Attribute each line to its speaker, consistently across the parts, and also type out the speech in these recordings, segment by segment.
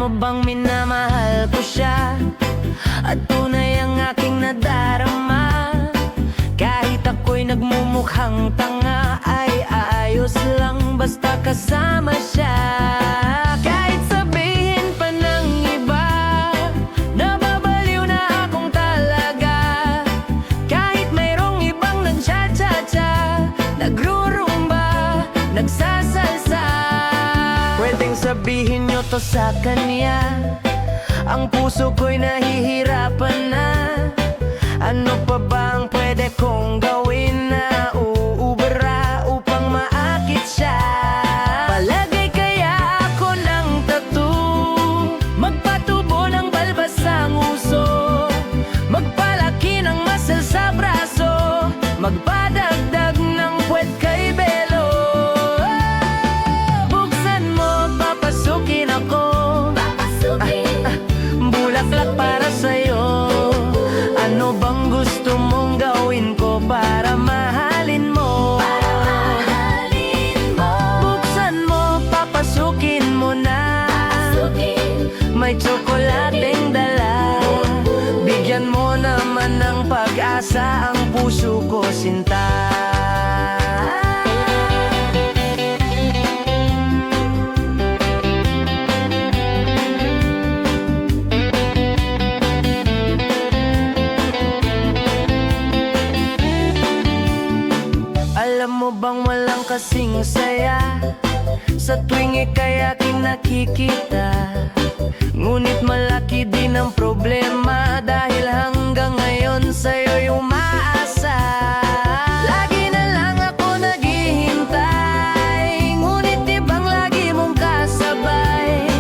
Speaker 1: mo bang minamahal ko siya at tunay ang aking nadarama? Kahit ako'y nagmumukhang tanga, ay ayos lang basta kasama siya. Kahit sabihin pa ng iba, nababaliw na akong talaga. Kahit mayroong ibang nag-cha-cha-cha, nagrurumba, nagsasalsa, pwedeng sabihin nyo to sa kanya. Ang puso ko'y nahihirapan na. Ano pa ba ang pwede kong gawin na uubra upang maakit siya? Palagay kaya ako ng tattoo, magpatubo ng balbas sa nguso, magpalaki ng muscle sa braso, magpadagdag ng puwet kay belo. Buksan mo, papasukin ako, bulaklak para sa'yo. Ano bang gusto mong gawin ko para mahalin mo? Buksan mo, papasukin mo na. May tsokolateng dala. Bigyan mo naman ng pag-asa ang puso ko, sinta. Alam mo bang walang kasing saya sa tuwing ika'y aking nakikita? Ngunit malaki din ang problema dahil hanggang ngayon sa'yo'y umaasa. Lagi na lang ako naghihintay, ngunit ibang lagi mong kasabay.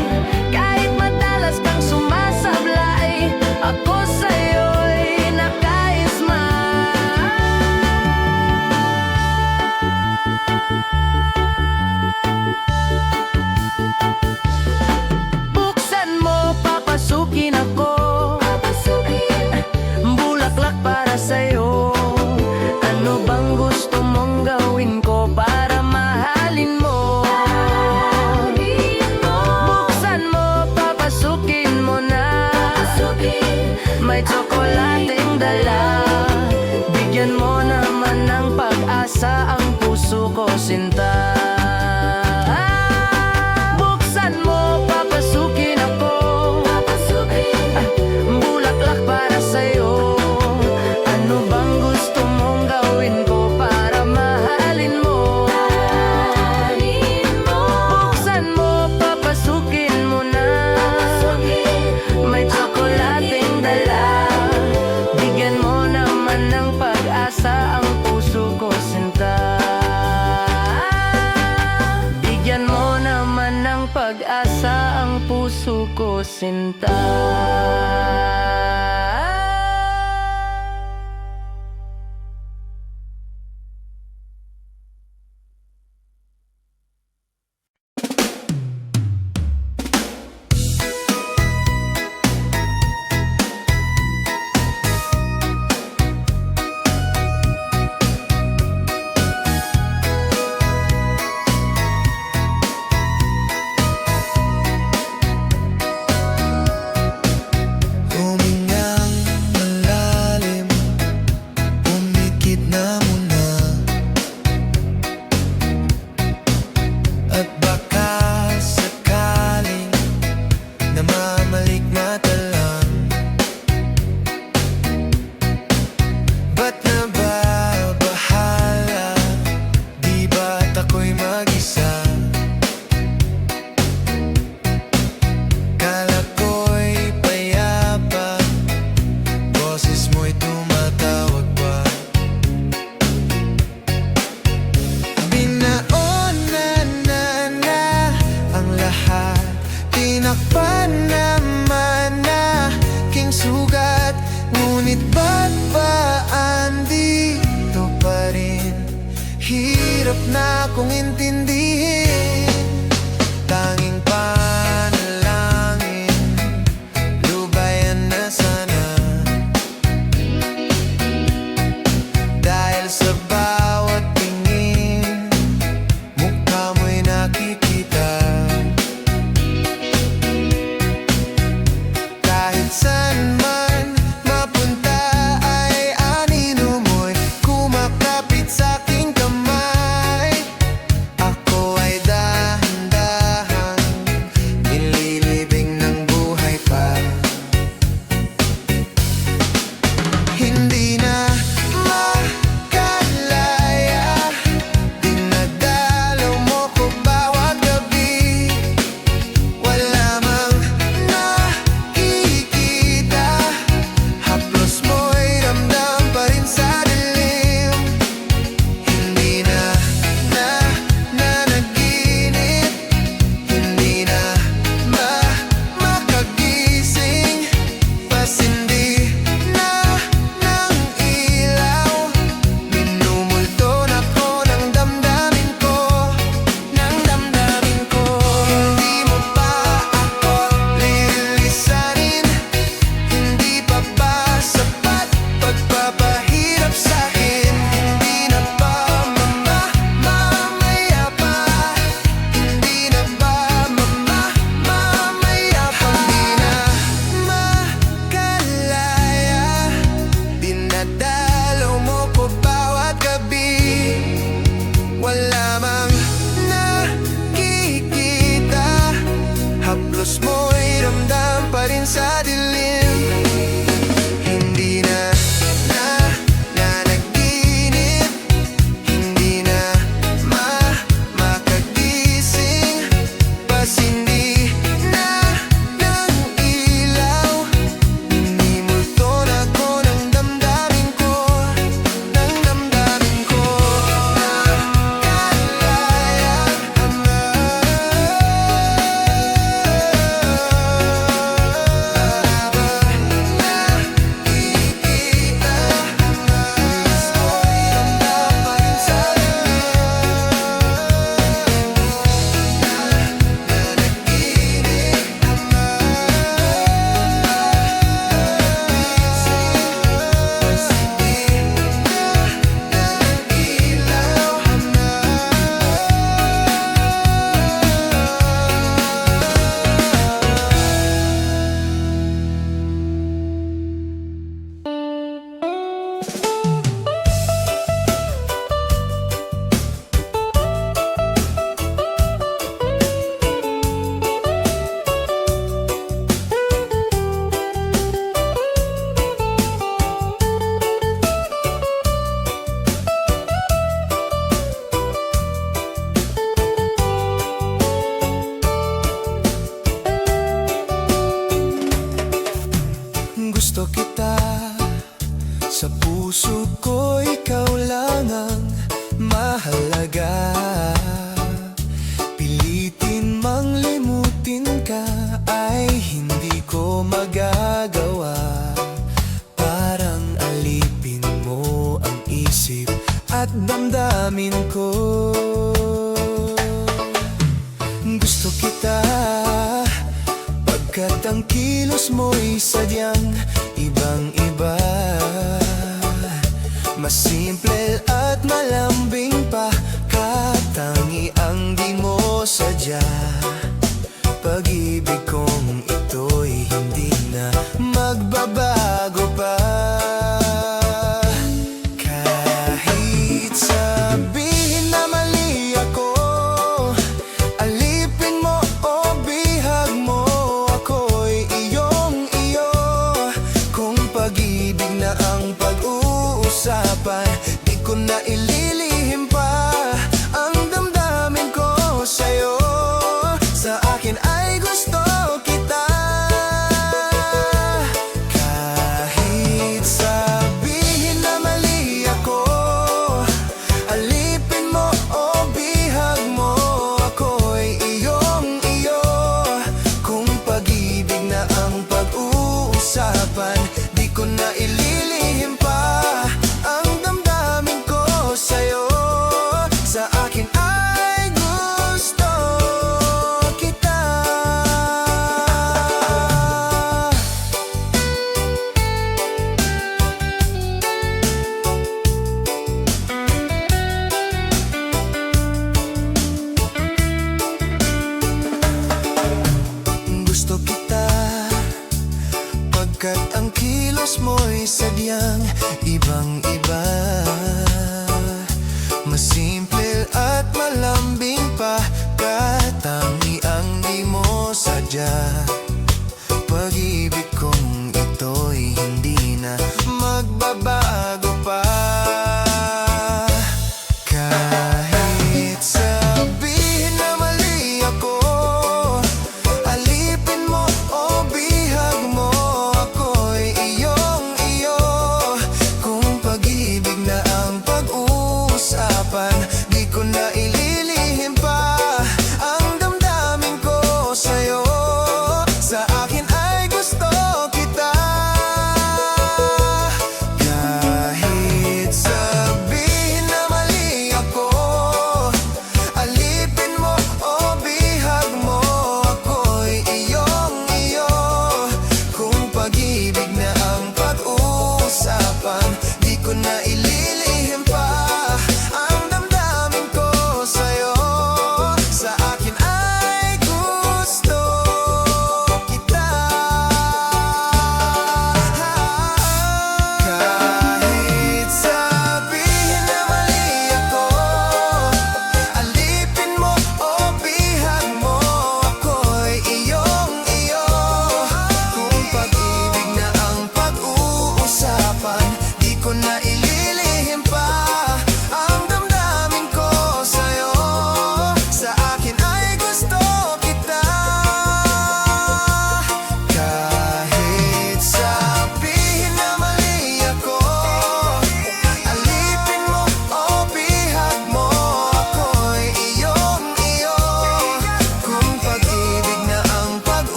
Speaker 1: Kahit madalas kang sumasablay, ako sa'yo'y nakaisma. Buksan mo, papasukin ako, bulaklak para sa'yo. Ano bang gusto mong gawin ko para mahalin mo? Buksan mo, papasukin mo na. May tsokolateng dala. Bigyan mo naman ng pag-asa ang puso ko, sinta. Buksan mo, papasukin ako, bulaklak para sa'yo. Ano bang gusto mong gawin ko para mahalin mo? Buksan mo, papasukin mo na. May tsokolating dala. Bigyan mo naman ng pag-asa ang puso ko, sinta. Bigyan mo naman ng pag-asa ang puso ko, sinta.
Speaker 2: Kung kilos mo'y ramdam pa rin sa dilim. Hindi na nanaginip, hindi na makagising, pasindi na ng ilaw. Nimulto na ko ng damdamin ko, ng damdamin ko. Nagkalayang ama, nakikita kilos mo'y ramdam pa rin sa gusto kita, sa puso ko ikaw lang ang mahalaga. Pilitin mang limutin ka ay hindi ko magagawa. Parang alipin mo ang isip at damdamin ko. Gusto kita pagkat ang kilos mo'y sadyang ibang-iba. Mas simple at malambing pa, katangi ang di mo sadya. Pag-ibig kong ito'y hindi na magbabago pa. Kahit sabihin na mali ako, alipin mo o bihag mo, ako'y iyong-iyo. Kung pag-ibig na ang pag-uusapan, di ko na ililihim pa ang damdamin ko sa'yo. Sa akin ay gusto kita. Kahit sabihin na mali ako, alipin mo o bihag mo, ako'y iyong-iyo. Kung pag-ibig na ang pag-uusapan, di ko na ililihim pa ang damdamin ko sa'yo. Sa akin ay gusto kita. Gusto kita pagkat ang kilos mo'y sadyang ibang-iba. Mas simple at malambing pa, katangi ang di mo sadya. Pag-ibig kong ito'y hindi na magbabago pa. Kahit sabihin na mali ako, alipin mo o bihag mo, ako'y iyong-iyo. Kung pag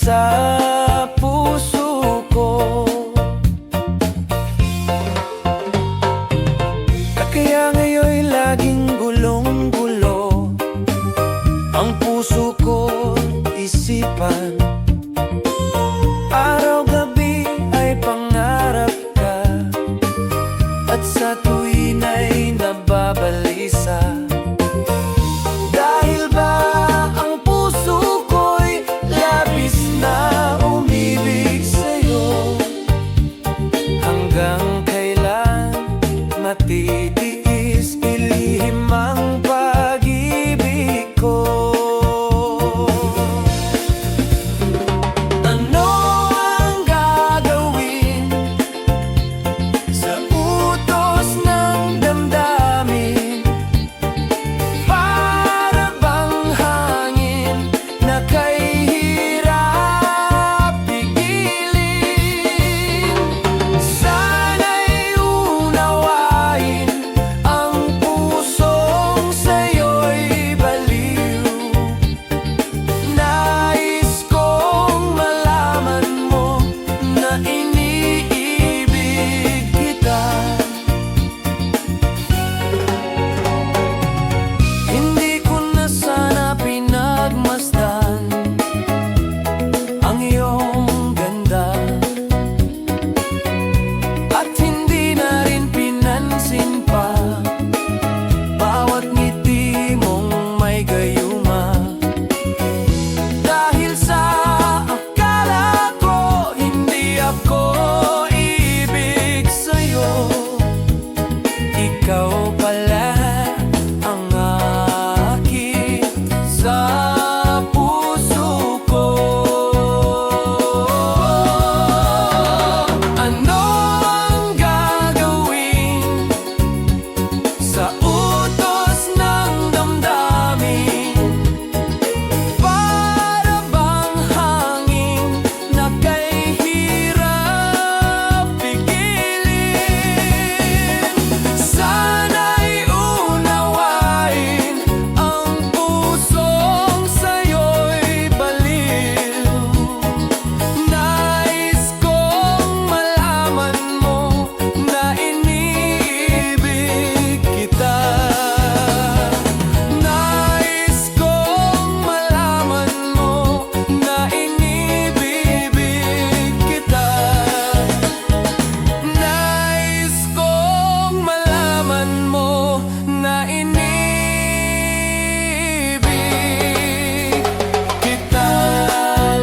Speaker 1: sa puso ko. Kaya ngayon'y laging gulong-gulo ang puso ko, isipan. Araw-gabi ay pangarap ka, at sa tuwin ay nababalisa. Dahil ba ang puso ko'y labis na umibig sa'yo? Hanggang kailan matitiis ilihim ang pag-ibig ko? Ano ang gagawin sa utos ng damdamin? Para bang hangin na kay hirap pigilin? Sana'y unawain ang pusong sa'yo'y baliw. Nais kong malaman mo na iniibig kita. Hindi ko na sana pinagmasdan ang iyong ganda, at hindi na rin pinansin pa bawat ngiti mong may gayuma. Dahil sa akala ko hindi ako ibig sa'yo, ikaw pala ang akin sa puso ko. Ano ang gagawin sa utos ng damdamin? Para bang hangin na kay hirap pigilin? Sana'y unawain ang pusong sa'yo'y baliw. Nais kong malaman mo na iniibig kita. Nais kong malaman mo na inibibig kita. Nais kong malaman mo na inibig kita.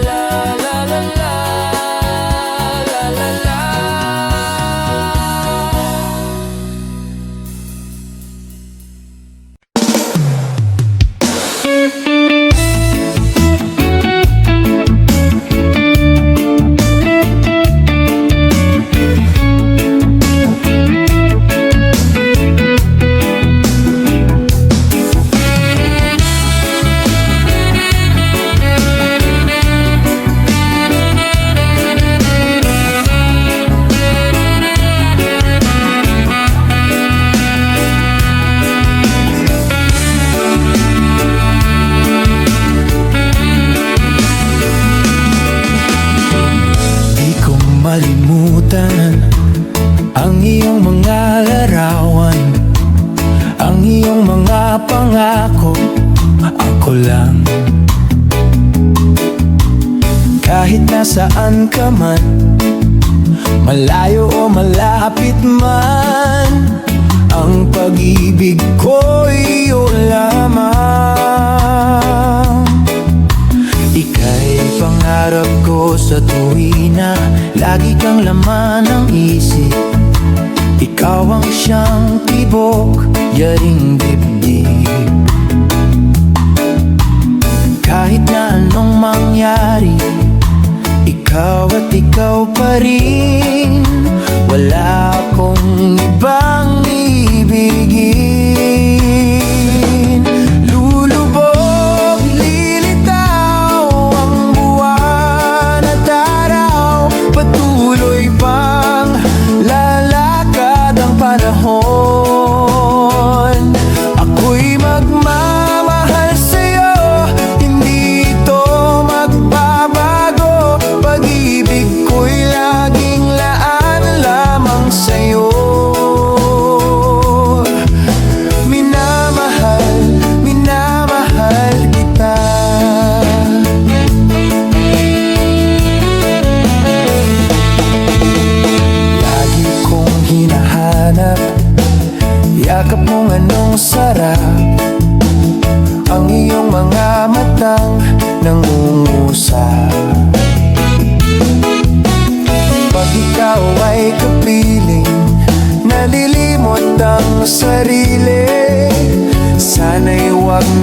Speaker 1: La la la la, la la la. Di ko malimutan ang iyong mga larawan, ang iyong mga pangako. Ako lang, kahit nasaan ka man, malayo o malapit man, ang pag-ibig ko'y iyo lamang. Ika'y pangarap ko sa tuwina, lagi kang laman ng isip. Ikaw ang siyang tibok, yaring dibdib. Kahit na anong mangyari, ikaw at ikaw pa rin. Wala akong ibang ibigin. Lulubog, lilitaw ang buwan at araw, patuloy pang lalakad ang panahon. Ako'y magmamahal sa'yo, hindi ito magbabago.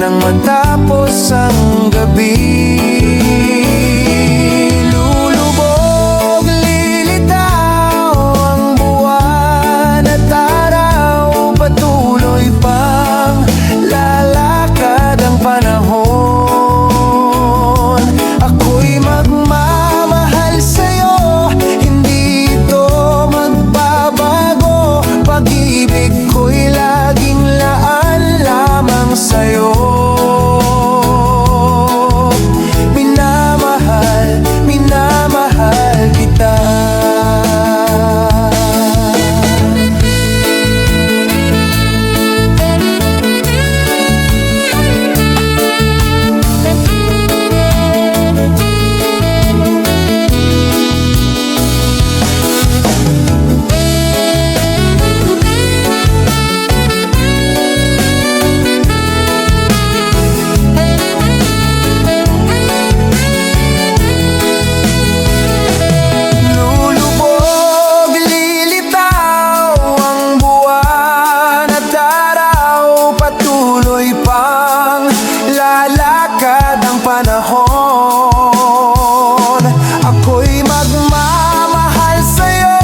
Speaker 2: nang matapos ang gabi. Lulubog, lilitaw ang buwan at araw, patuloy pang lalakad ang panahon. Ako'y magmamahal sa'yo, hindi ito magbabago. Pag-ibig ko'y laging laan lamang sa'yo. Minamahal, minamahal kita. Lulubog, lilitaw ang buwan at araw, patuloy pang lalakad ang panahon. Ako'y magmamahal sa'yo,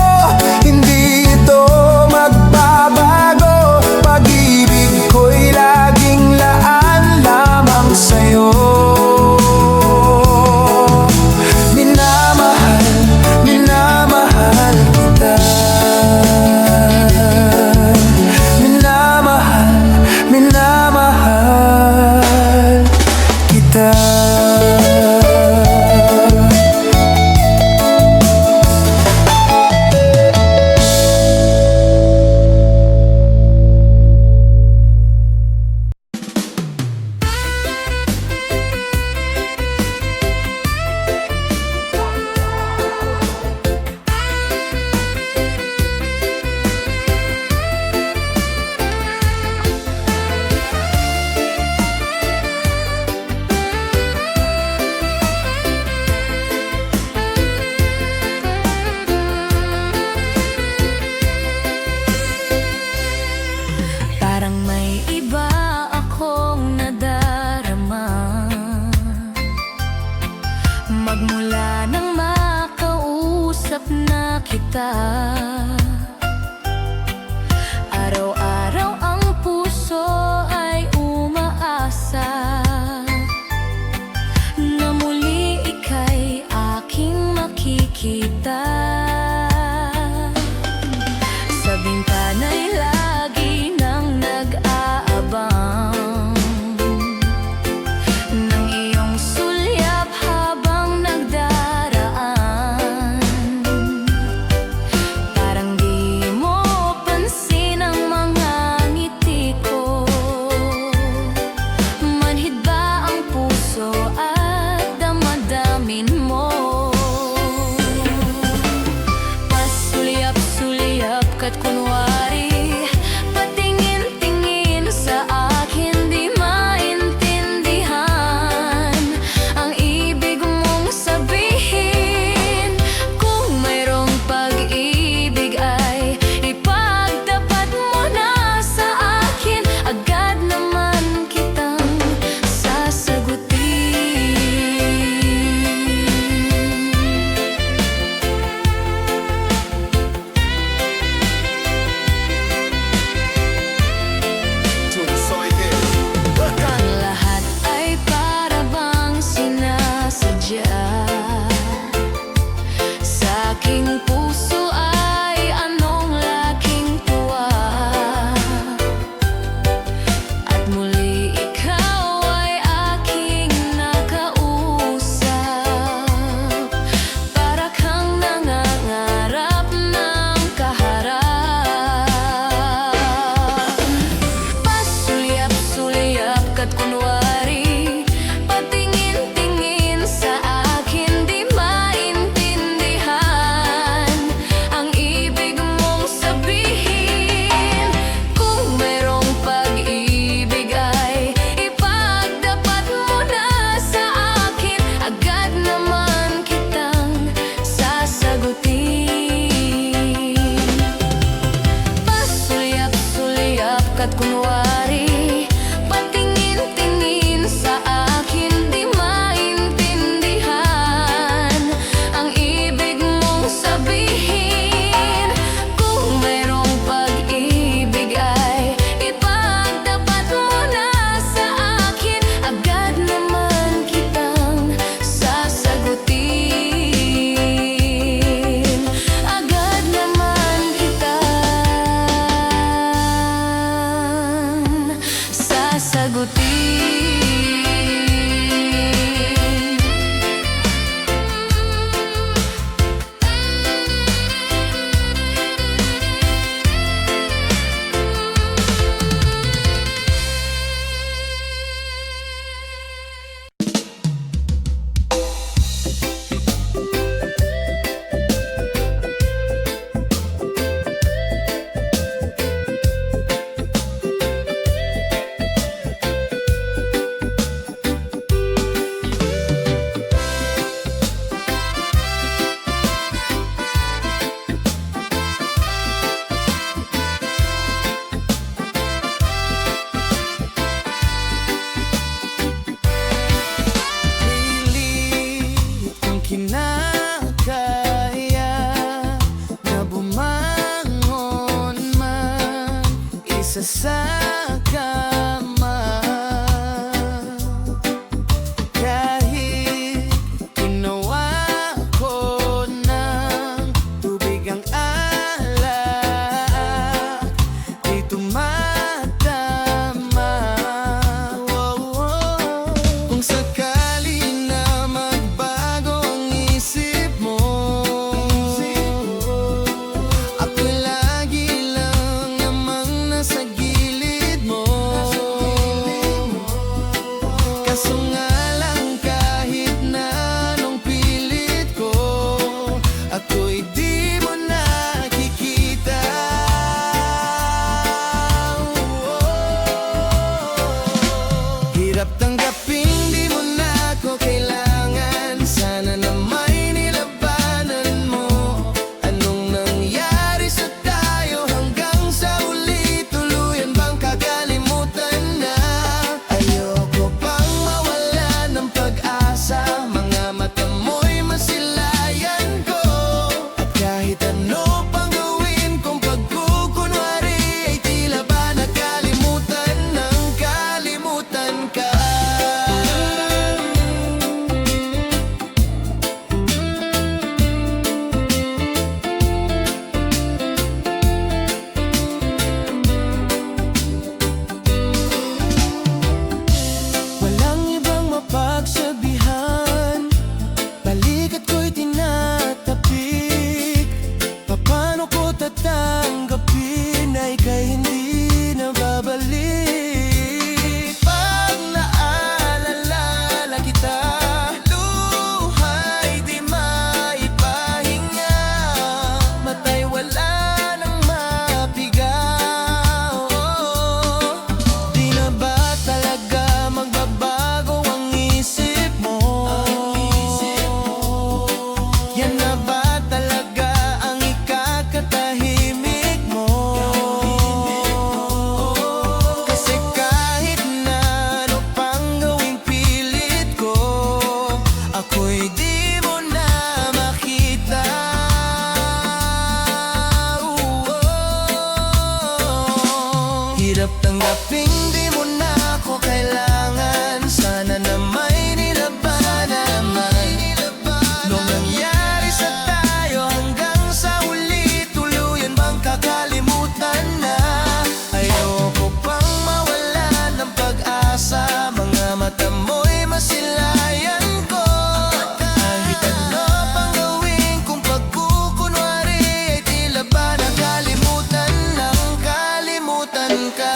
Speaker 2: hindi ito magbabago. Pag-ibig ko'y laging laan lamang sa'yo. Minamahal, minamahal kita. Minamahal, minamahal kita.
Speaker 1: Parang may iba akong nadarama magmula nang makausap na kita. Araw-araw ang puso ay umaasa na muli ika'y aking makikita. Sa bintana'y lagi nang nag-aabang ng iyong sulyap habang nagdaraan. Parang di mo pansin ang mga
Speaker 2: kinakaya na bumangon man isa sa kama. Kahit ginawa ko ng tubig ang alak, di tumatama. Kung sakali na magbago ang isip mo, ako'y lagi lang namang nasa gilid mo. Kaso nga lang kahit na anong pilit ko, ako'y di mo nakikita. Hirap tanggapin di mo na ako kailangan. Sana na may nilabanan mo. Anong nangyari sa tayo hanggang sa uli? Tuluyan bang kakalimutan na? Ayoko pang mawala ng pag-asa. Mga mata mo'y masilayan ko. At kahit ano pang gawin kong pagkukunwari, ay tila ba nakalimutan ng kalimutan ka. Walang ibang mapagsabihan, balikat ko'y tinatapik. Paano ko tatanggapin na ika'y hindi na babalik? Pag naalala kita, luha'y di maipahinga. Mata'y wala nang mapiga. Di na ba talaga magbabago ang isip mo? Yan na ba talaga ang ikakatahimik mo? Kasi kahit na ano pang gawing pilit ko, ako'y di mo na makita. Hirap tanggapin di mo na ako kailangan. Sana na may nilabanan man. Nung nangyari sa tayo hanggang sa uli, tuluyan bang kakalimutan na? Ayoko pang mawala ng pag-asa. Mga mata mo'y masilayan ko. Kahit ano pang gawin kung pagkukunwari, ay tila ba nakalimutan ng kalimutan ka.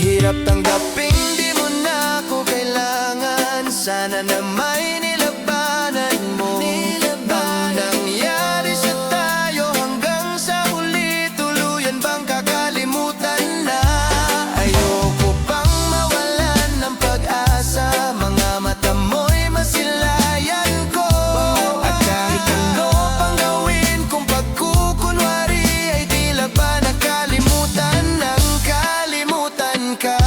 Speaker 2: Hirap tanggapin di mo na ako kailangan. Sana na may nilabanan mo. Ang nangyari sa tayo hanggang sa huli, tuluyan bang kakalimutan na? Ayoko pang mawalan ng pag-asa. Mga mata mo'y masilayan ko. At kahit ano pang gawin kung pagkukunwari, ay tila ba nakalimutan ng kalimutan ka.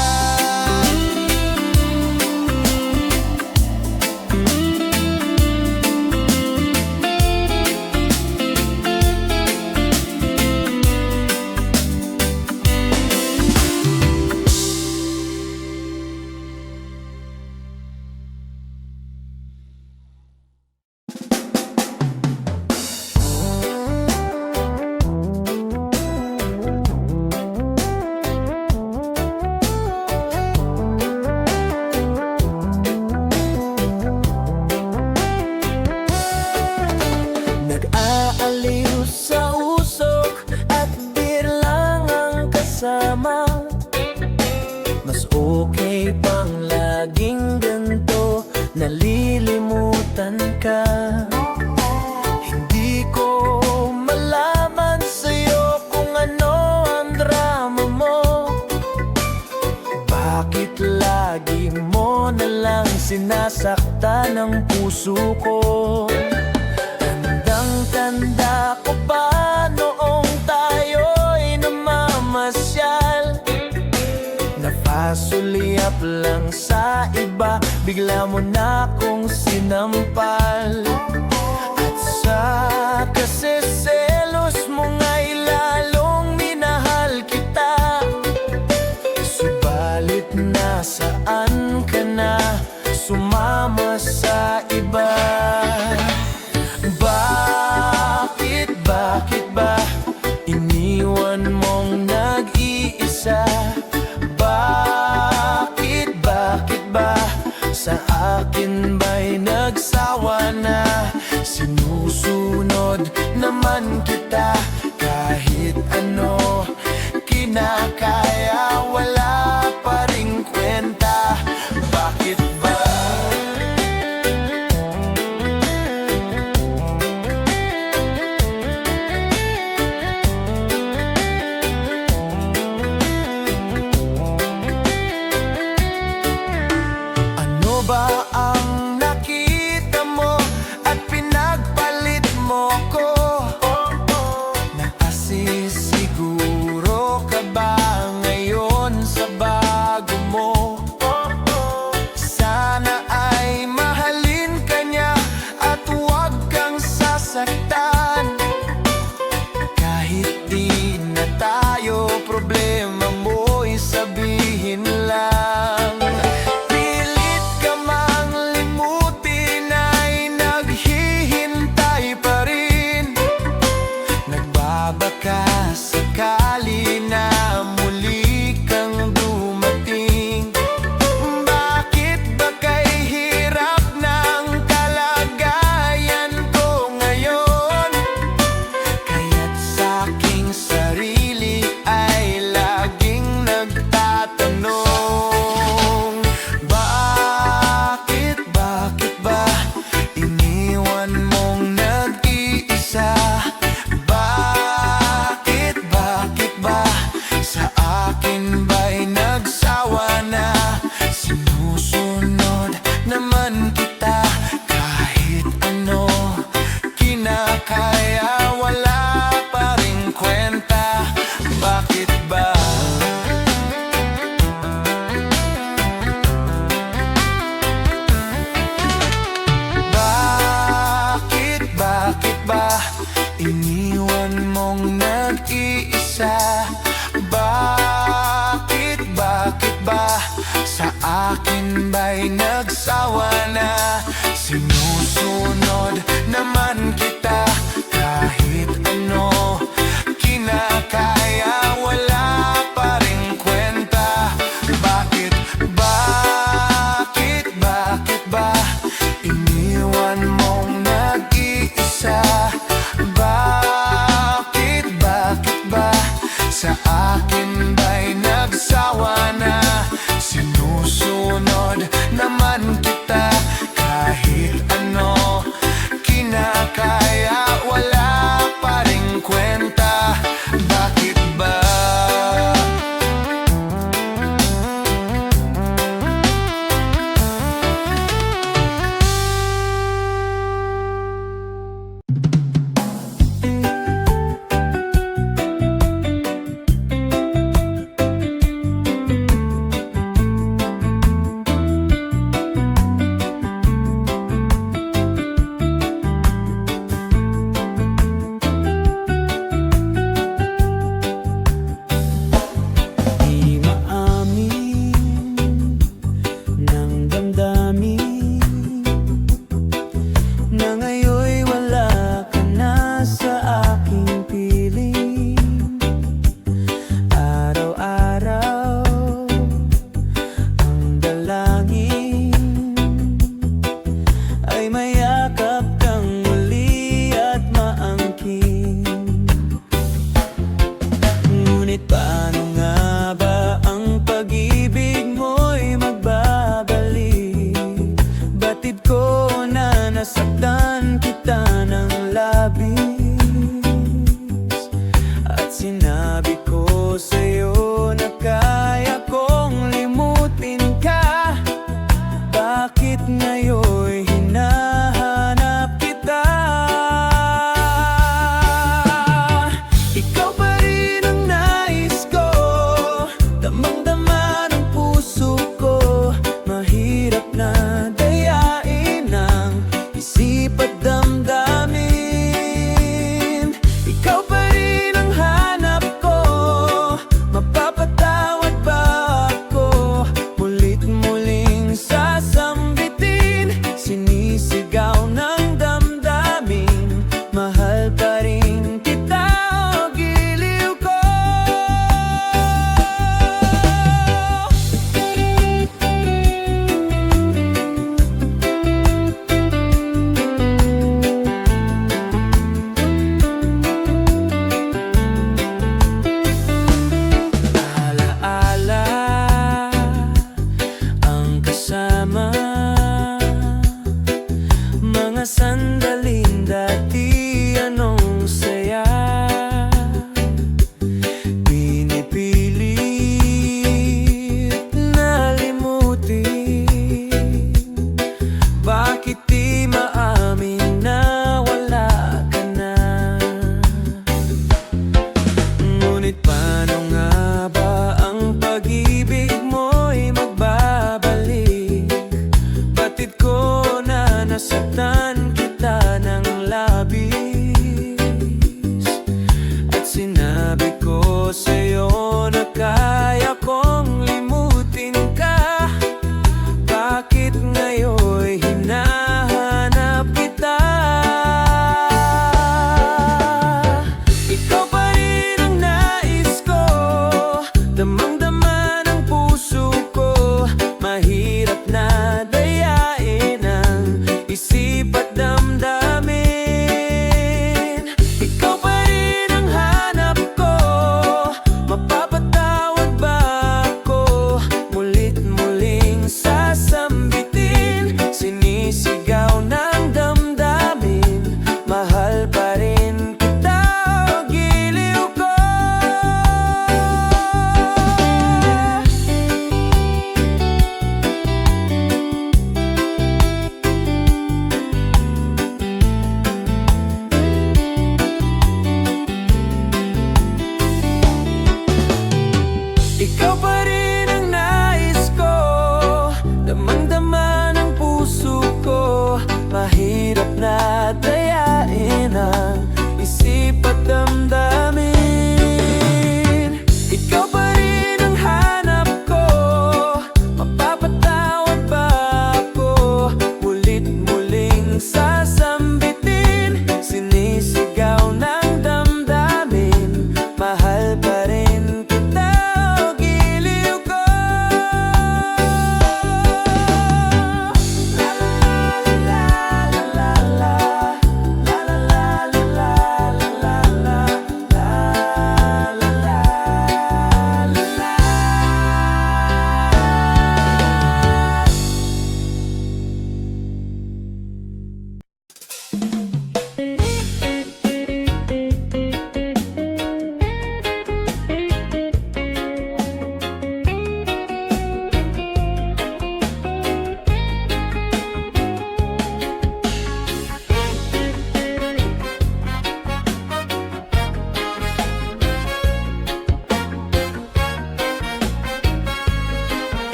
Speaker 2: nalilimutan ka. Hindi ko
Speaker 1: nasaktan ang puso ko. Tandang-tanda ko pa noong tayo'y namamasyal, napasulyap lang sa iba, bigla mo na akong sinampal. At sa kasiselos mo nga'y lalong minahal kita, subalit nasaan ka na, sumama sa iba. Bakit ba iniwan mong nag-iisa? Bakit ba sa akin ba'y nagsawa na? Sinusunod naman kita kahit ano, kinakaya, wala pa ring kwenta. Bakit ba? Ano ba ang nakita mo at pinagpalit mo ko? Nakasisiguro ka ba ngayon sa bago mo? Sana ay mahalin ka niya at huwag kang sasaktan. Kahit di na tayo, problema mo'y sabihin lang. Pilit ka mang limutin ay naghihintay pa rin, nagbabaka sakali na muli kang dumating. Bakit ba kay hirap ng kalagayan ko ngayon? Kaya't sa'king sarili ay laging nagtatanong, bakit ba iniwan mong nag-iisa? Bakit ba sa akin ba'y nagsawa na? Sinusunod naman kita kahit ano, kinakaya, wala pa ring kwenta. Bakit ba? Bakit ba iniwan mong nag-iisa? Bakit ba sa akin ba'y nagsawa na? Sinusunod naman kita kahit ano, kinakaya, wala pa ring kwenta. Bakit ba iniwan mong nag-iisa? Bakit ba sa akin ba'y nagsawa na? Sinusunod naman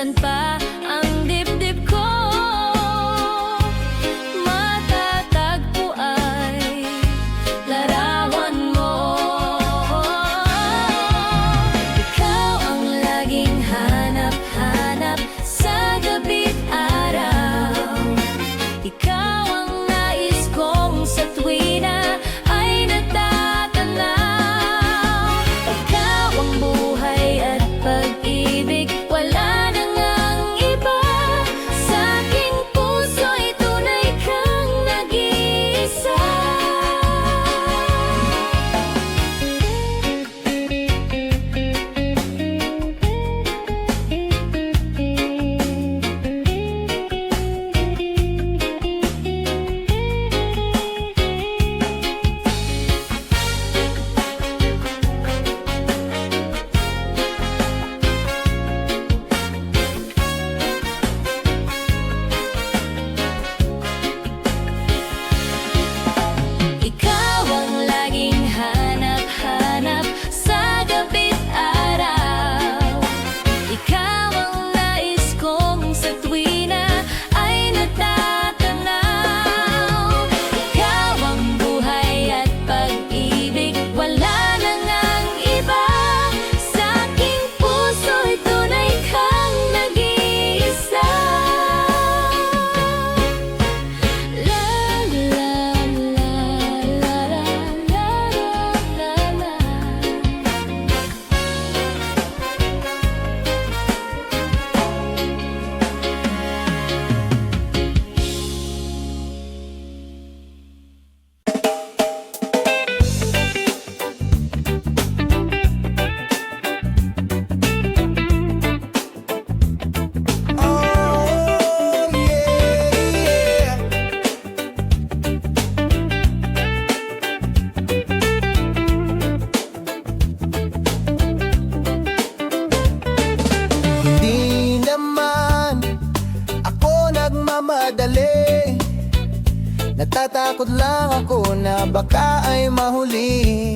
Speaker 3: Nasaan pa ang dibdib ko? Matatagpo ay larawan mo. Ikaw ang laging hanap-hanap sa gabi't araw. Ikaw ang nais kong sa tuwina ay natatanaw. Ikaw ang buhay at pag-ibig, wala na ngang iba. Sa aking puso'y tunay kang nag-iisa. Ikaw ang laging hanap-hanap sa gabi't araw. Ikaw ang nais kong sa tuwina ay natatanaw. Ikaw ang buhay at pag-ibig, wala na ngang iba. Sa aking puso'y tunay kang nag-iisa. La la la la la la la.
Speaker 2: Oh, yeah. Hindi naman ako nagmamadali. Natatakot lang ako na baka ay mahuli.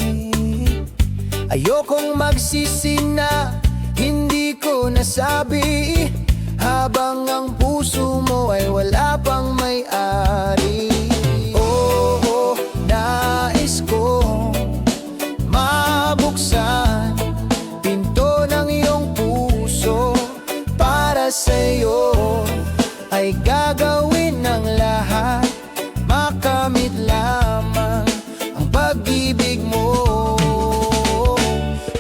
Speaker 2: Ayokong magsisi na hindi ko nasabi, habang ang puso mo ay wala pang may-ari. Oo, nais ko mabuksan pinto ng iyong puso. Para sa'yo ay gagawin ng lahat, makamit lamang ang pag-ibig mo.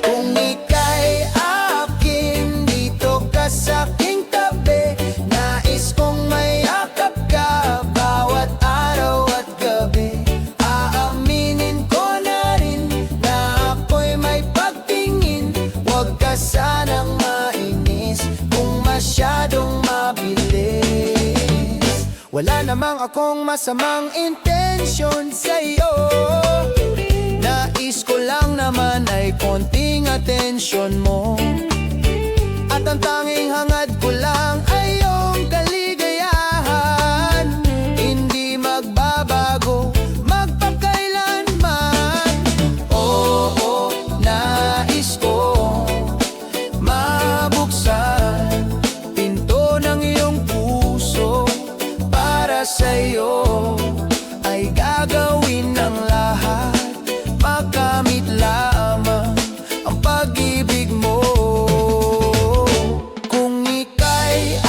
Speaker 2: Kung ika'y akin, dito ka sa'king tabi. Nais kong mayakap ka bawat araw at gabi. Aaminin ko na rin na ako'y may pagtingin. Huwag ka sanang mainis kung masyadong mabilis. Wala namang akong masamang intensyon sa'yo. Nais ko lang naman ay konting atensyon mo. At ang tanging hangad ko lang ay iyong kaligayahan. Hindi magbabago magpakailanman. Oo, nais ko mabuksan pinto ng iyong puso. Para sa'yo ay gagawin ng lahat, makamit lamang ang pag-ibig mo. Kung ika'y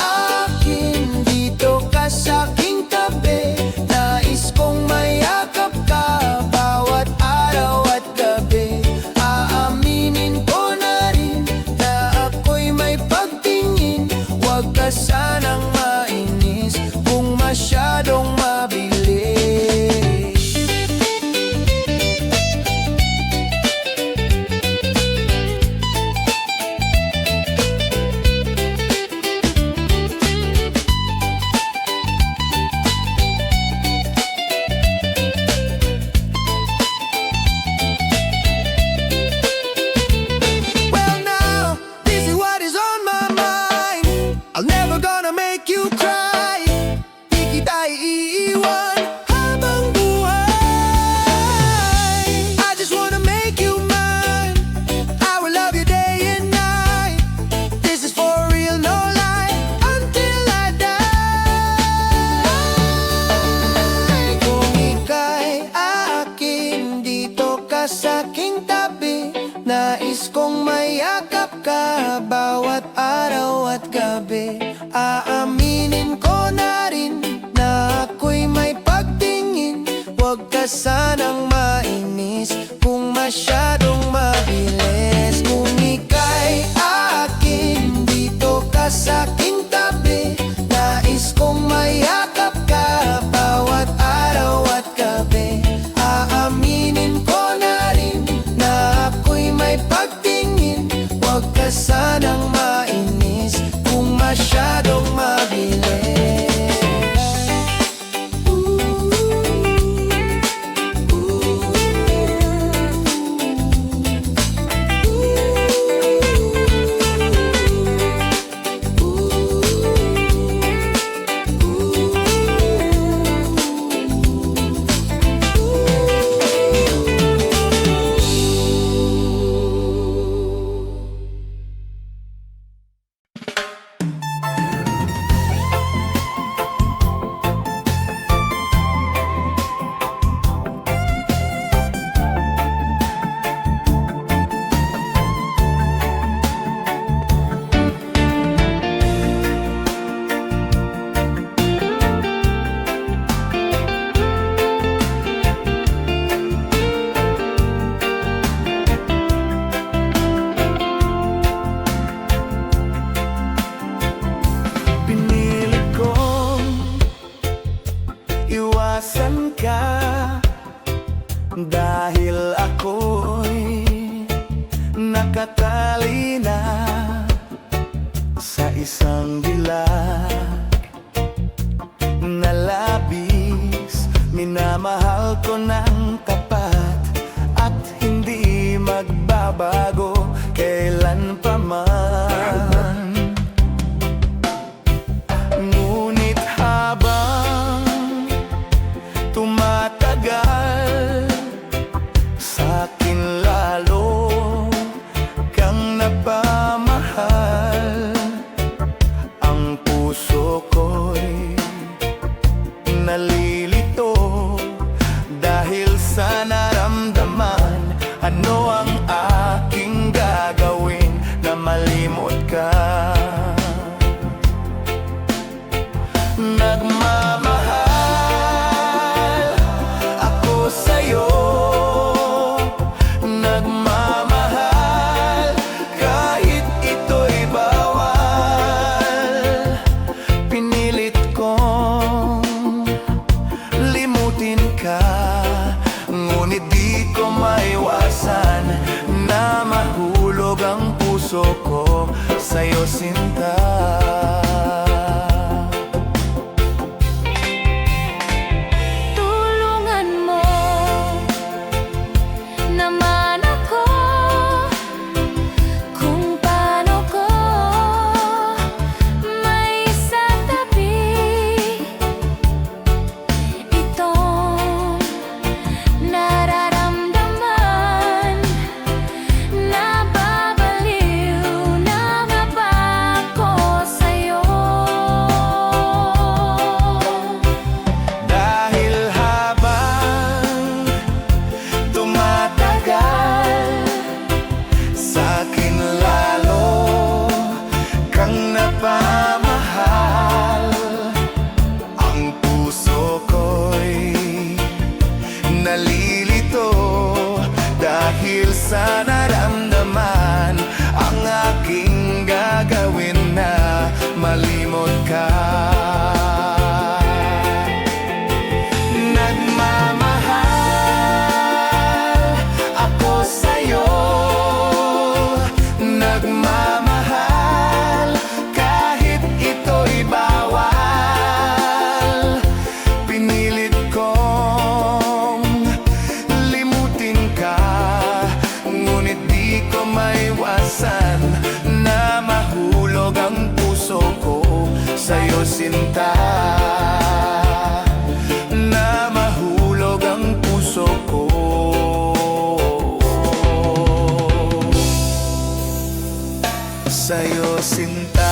Speaker 2: Nais kong mayakap ka bawat araw at gabi. Aaminin ko na rin na ako'y may pagtingin. Huwag ka sanang mainis kung masyadong mabilis. Kung ika'y akin, dito ka sa'king tabi. Nais kong mayakap ka bawat araw at gabi. Aaminin ko na rin na ako'y may pagtingin. Huwag ka sanang mainis kung masyadong mabilis. Iwasan ka dahil ako'y nakatali na sa isang dilag na labis. Minamahal ko ng tapat at hindi magbabago kailan pa man. Ngunit habang tumatagal, sa'kin lalo kang napamahal. Ang puso ko'y nalilito dahil sa naramdaman. Ano ang aking gagawin na malimot ka? Nagmamahal ako sa'yo, nagmamahal kahit ito'y bawal. Pinilit kong limutin ka, ngunit di ko maiwasan na mahulog ang puso ko sa'yo, sinta. Sa naramdaman, ang aking gagawin na malimot ka. Nagmamahal ako sa'yo, nagmamahal kahit ito'y bawal. Pinilit kong limutin ka, ngunit di ko maiwasan na mahulog ang puso ko sa'yo, sinta. Na mahulog ang puso ko sa'yo, sinta.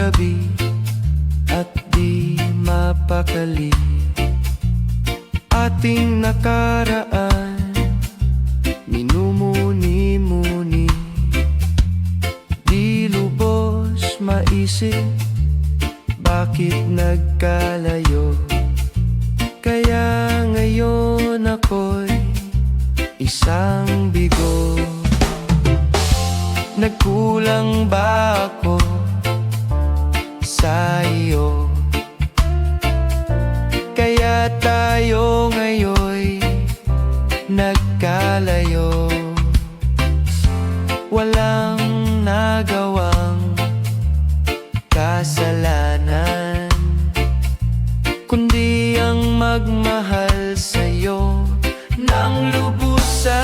Speaker 2: gabi at di mapakali. Ating nakaraan, minumuni-muni, di lubos maisip bakit nagkalayo. Kaya ngayon ako'y isang bigo. Nagkulang ba ako sa iyo? Kaya tayo ngayon'y nagkalayo. Walang nagawang kasalanan, kundi ang magmahal sa'yo ng lubusan.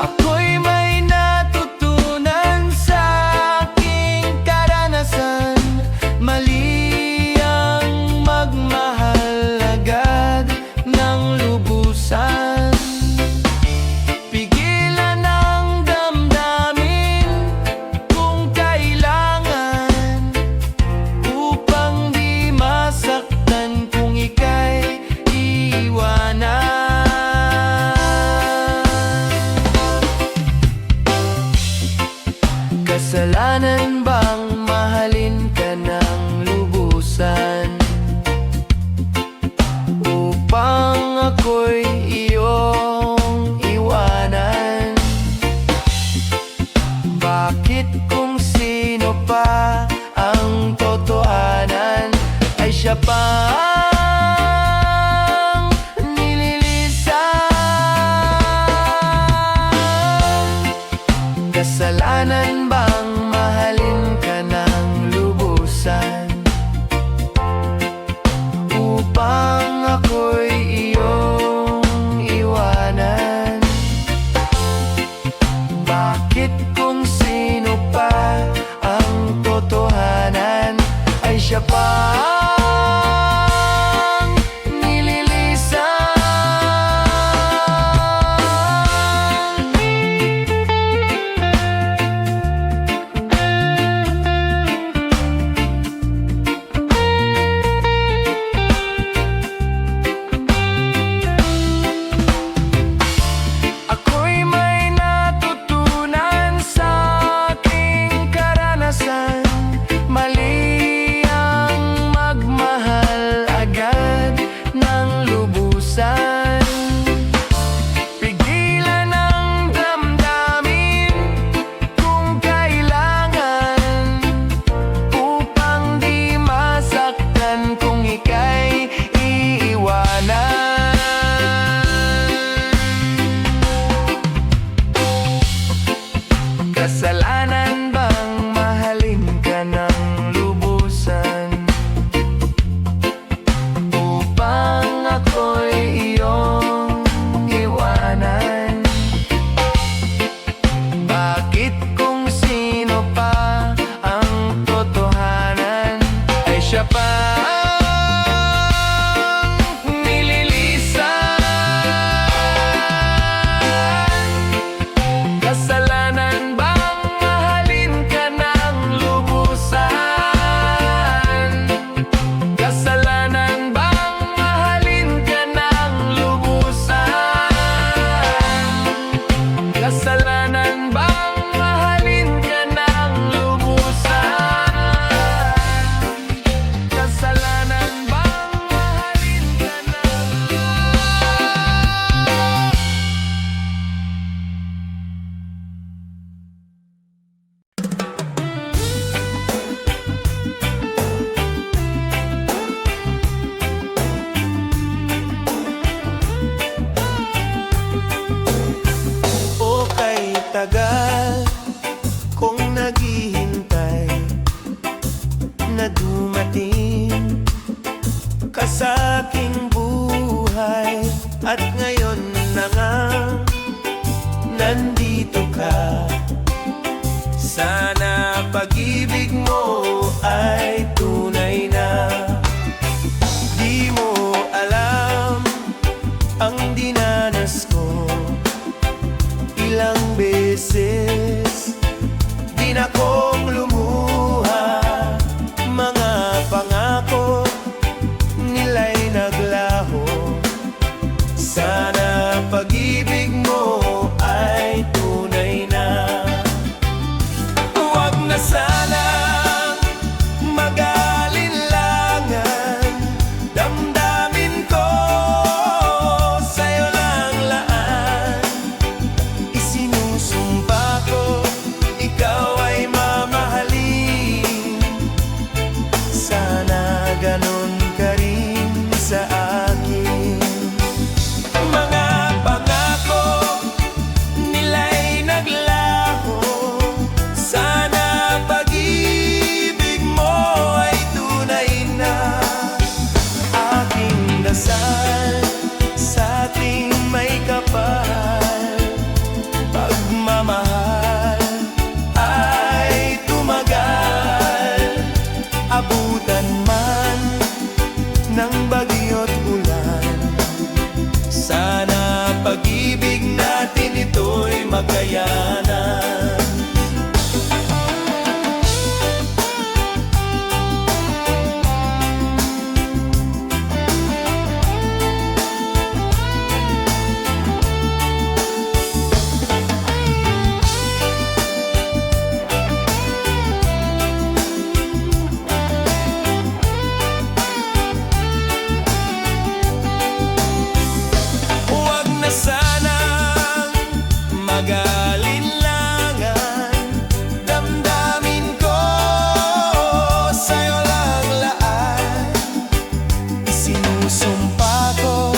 Speaker 2: Ako'y may natutunan sa aking karanasan. Mali ang magmahal agad ng lubusan. Pigilan ang damdamin kung kailangan, upang di masaktan kung ika'y iiwanan. Kasalanan bang mahalin ka ng lubusan, upang ako'y iyong iwanan? Bakit kung sino pa ang totohanan ay siya pa ang nililisan? Kasalanan bang mahalin ka ng lubusan, upang ako'y iyong iwanan? Bakit kung sino pa ang totohanan ay siya pa ang nililisan? Ako'y may natutunan sa aking karanasan. Mali ang magmahal agad ng lubusan. Pigilan ang damdamin kung kailangan, upang di masaktan kung ika'y iiwanan. Kasalanan bang mahalin ka ng lubusan, upang ako'y iyong iwanan? Bakit kung sino pa ang totohanan ay siya pa ang nililisan? Kasalanan bang mahalin ka ng lubusan? Kasalanan bang mahalin ka ng lubusan? Kasalanan bang mahalin ka ng lubusan? Kasalanan bang mahalin ka O kay tagal kong naghihintay na dumating ka sa aking buhay, at ngayon na nga nandito ka. Sana pag-ibig mo ay tunay na. Di mo alam ang dinanas ko, ilang beses din akong lumuha makayanan. Huwag na sanang mag-alinlangan, damdamin ko sa'yo lang laan. Isinusumpa ko,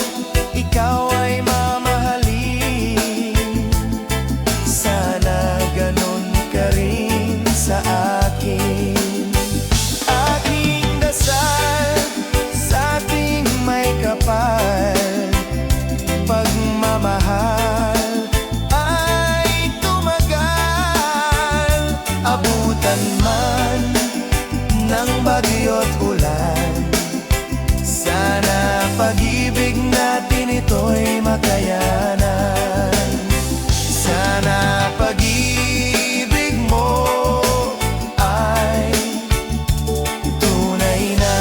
Speaker 2: ikaw ay mamahalin. Sana ganon ka rin sa akin. Aking dasal sa ating may kapal, pagmamahal ay tumagal. Abutan man ng bagyo't ulan, sana pag-ibig natin ito'y makayanan. Sana pag-ibig mo ay tunay na.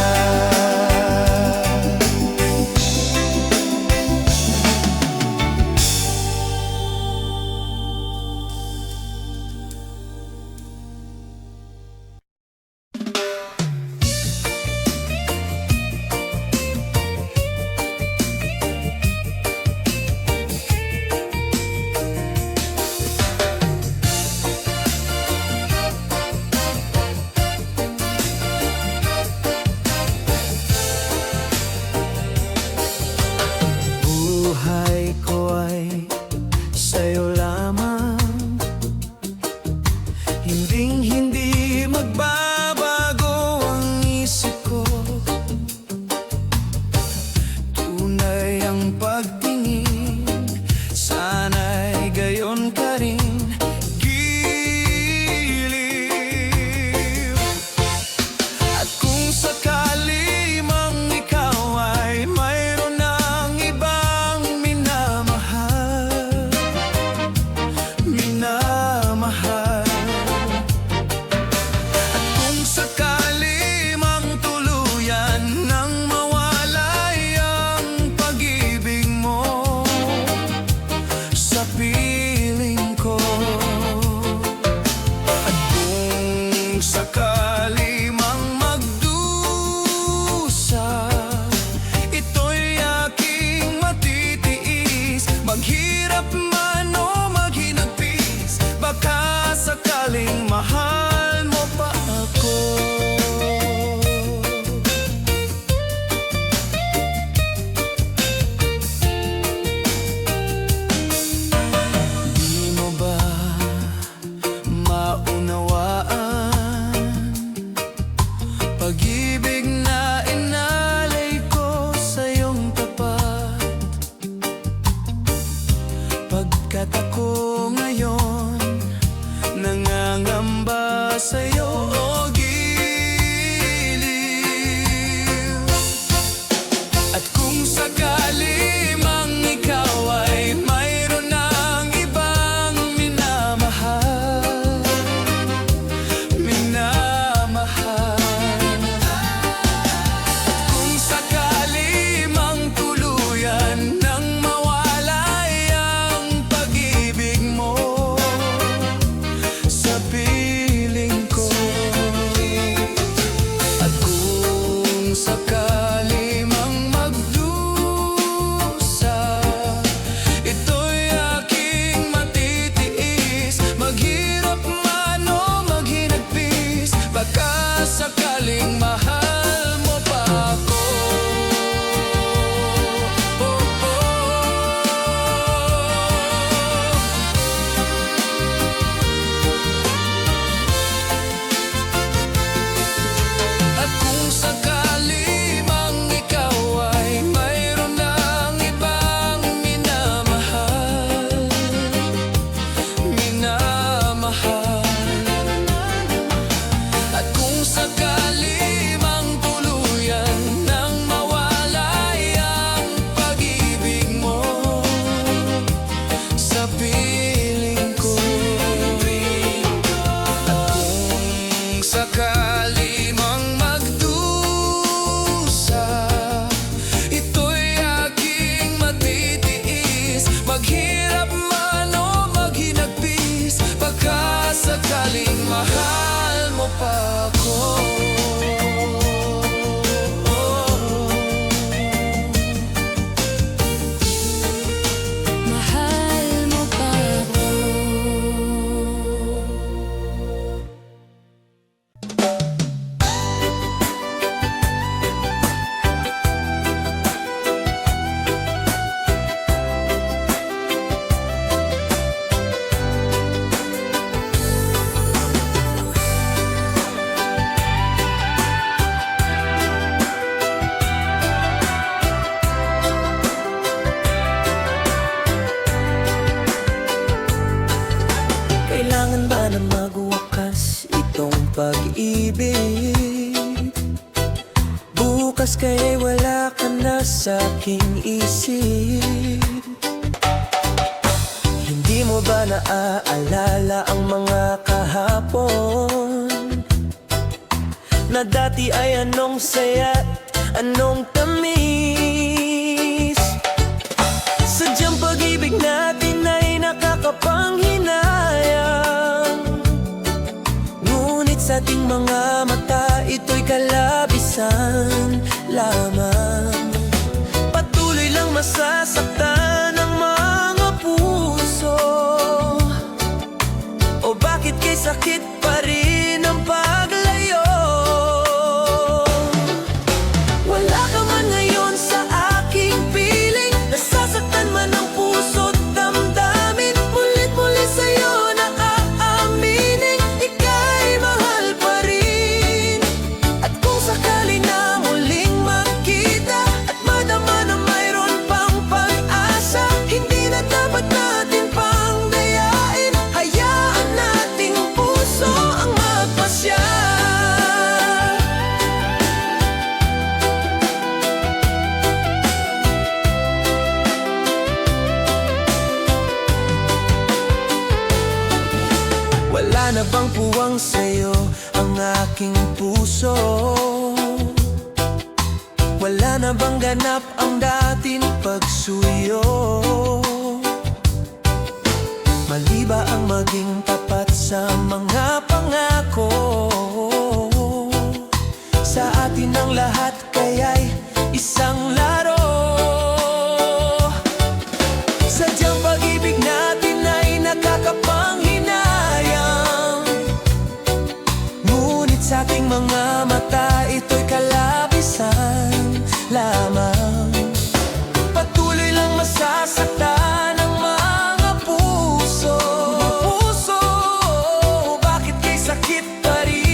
Speaker 2: Buhay ko ay sa'yo lamang, hinding-hindi magbabago ang isip ko. Tunay ang pagtingin, sana'y gayon ka rin. Giliw. At kung sakali mang ikaw ay mayroon ng ibang minamahal, minamahal. At kung sakali mang tuluyan nang mawalay ang pag-ibig mo sa piling ko, at kung sakali mang magdusa, ito'y aking matitiis. Maghirap man o maghinagpis, baka sakaling mahal mo pa ako. Di mo ba maunawaan pag-ibig na inalay ko sa iyong tapat? Pagkat ako ngayon nangangamba sa'yo, o giliw. At kung sakali mang ikaw ay mayroon ng ibang minamahal, minamahal. bukas kaya'y wala ka na sa aking isip. Hindi mo ba naaalala ang mga kahapon na dati ay anong saya at anong tamis? Sadyang pag-ibig natin ay nakakapanghinayang, ngunit sa ating mga mata ito'y kalabisan lamang. Patuloy lang masasaktan ang mga puso. O bakit kay sakit pa rin ang paglayo? Wala ka man ngayon sa aking piling, nasasaktan man ang puso't damdamin. Mulit-muli sa'yo na aaminin, ika'y mahal pa rin. At kung sakali na muling magkita at madama na mayroon pang pag-asa, hindi na dapat natin pang dayain, hayaan nating puso ang magpasya. Wala na bang puwang sa'yo ang aking puso? Wala na bang ganap ang dating pagsuyo? Mali ba ang maging tapat sa mga pangako? Sa atin ang lahat kaya'y isang laro. Sadyang pag-ibig natin ay nakakapanghinayang, ngunit sa ating mga mata ito'y kalabisan lamang. Patuloy lang masasaktan ang mga puso. Bakit kay sakit pa rin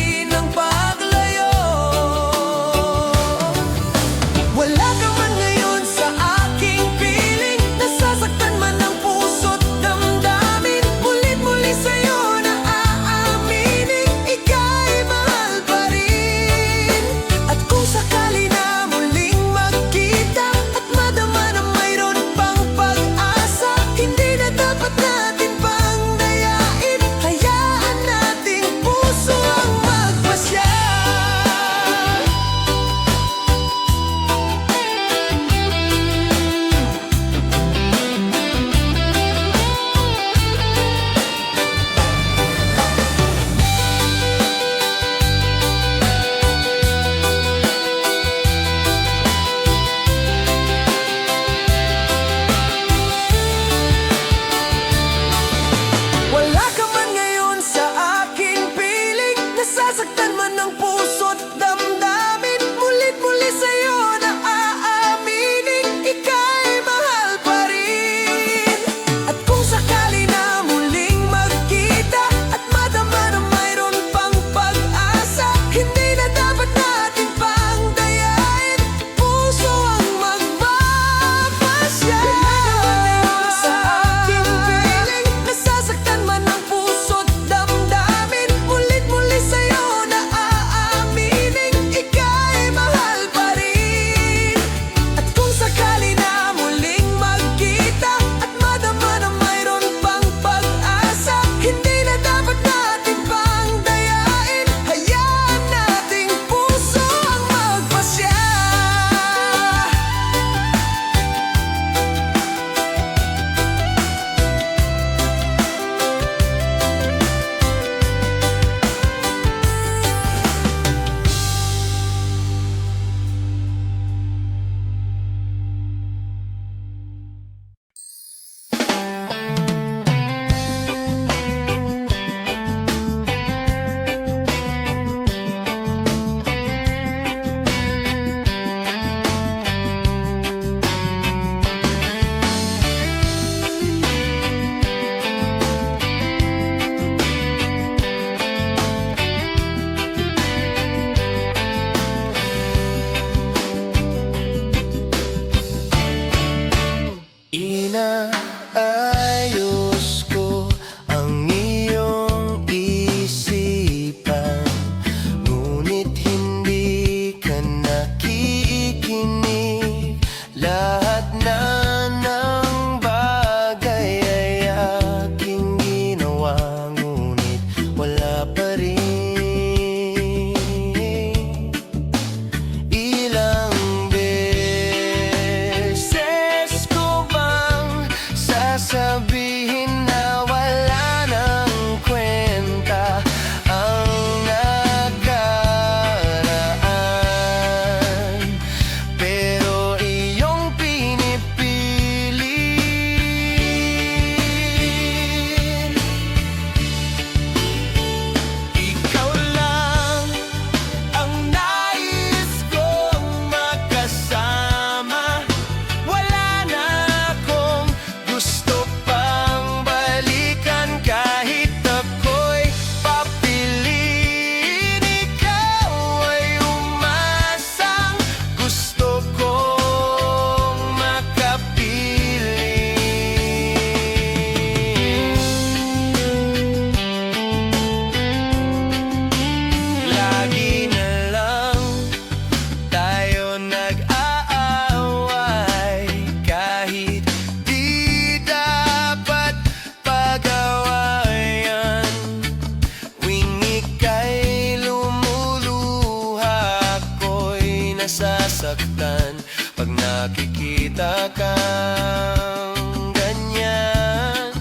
Speaker 2: nasasaktan pag nakikita kang ganyan.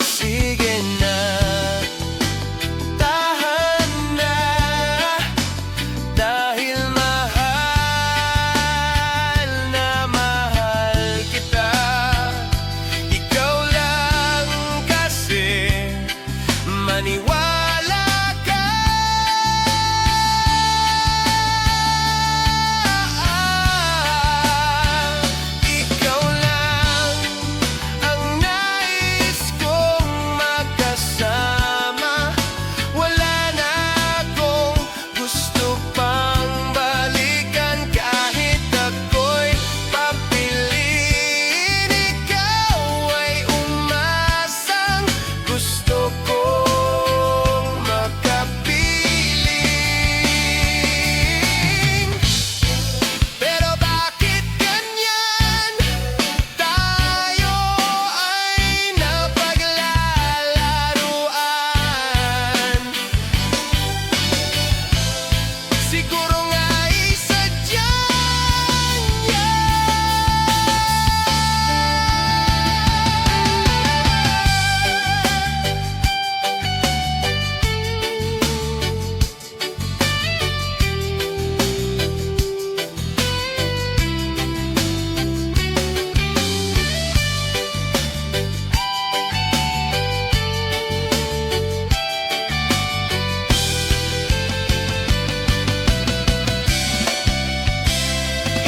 Speaker 2: Sige na, tahan na, dahil mahal na mahal kita. Ikaw lang kasi maniwala ka. Ikaw lang ang nais kong magkasama. Wala na akong gusto pang balikan, kahit ako'y papiliin. Ikaw ay umasang gusto kong makapiling. Pero bakit ganyan? Tayo ay napaglalaruan. Siguro nga'y sadya niya.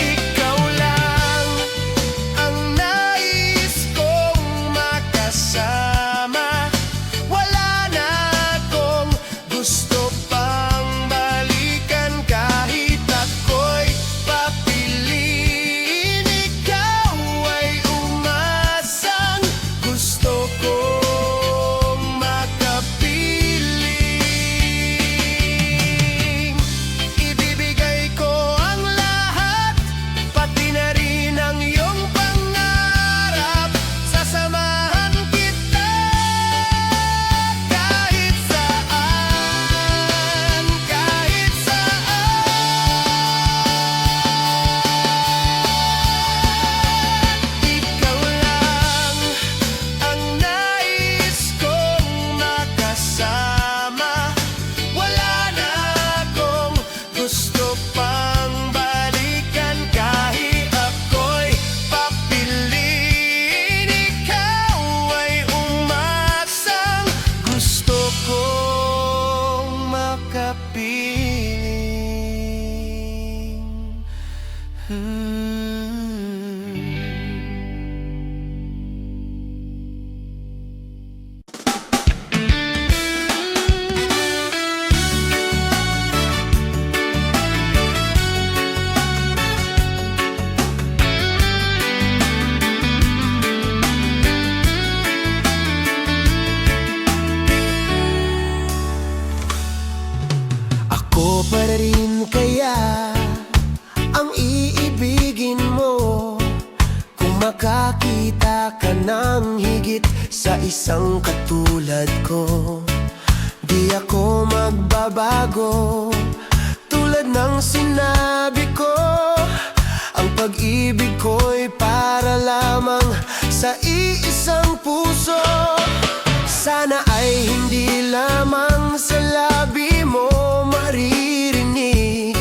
Speaker 2: Ikaw lang ang nais kong makasama. Wala na akong gusto pang balikan, kahit ako'y papiliin. Ikaw ay umasang gusto kong makapiling. Ibibigay ko ang lahat, pati na rin ang iyong pangarap. Sasamahan kita kahit saan, kahit saan. Ikaw lang ang nais kong makasama. Wala na akong gusto pang balikan, kahit ako'y papiliin. Ikaw ay umasang gusto kong makapiling. Ako pa rin kaya ang iibigin mo, kung makakita ka ng higit sa isang katulad ko. Di ako magbabago, tulad ng sinabi ko. Ang pag-ibig ko'y para lamang sa iisang puso. Sana ay hindi lamang sa labi mo maririnig.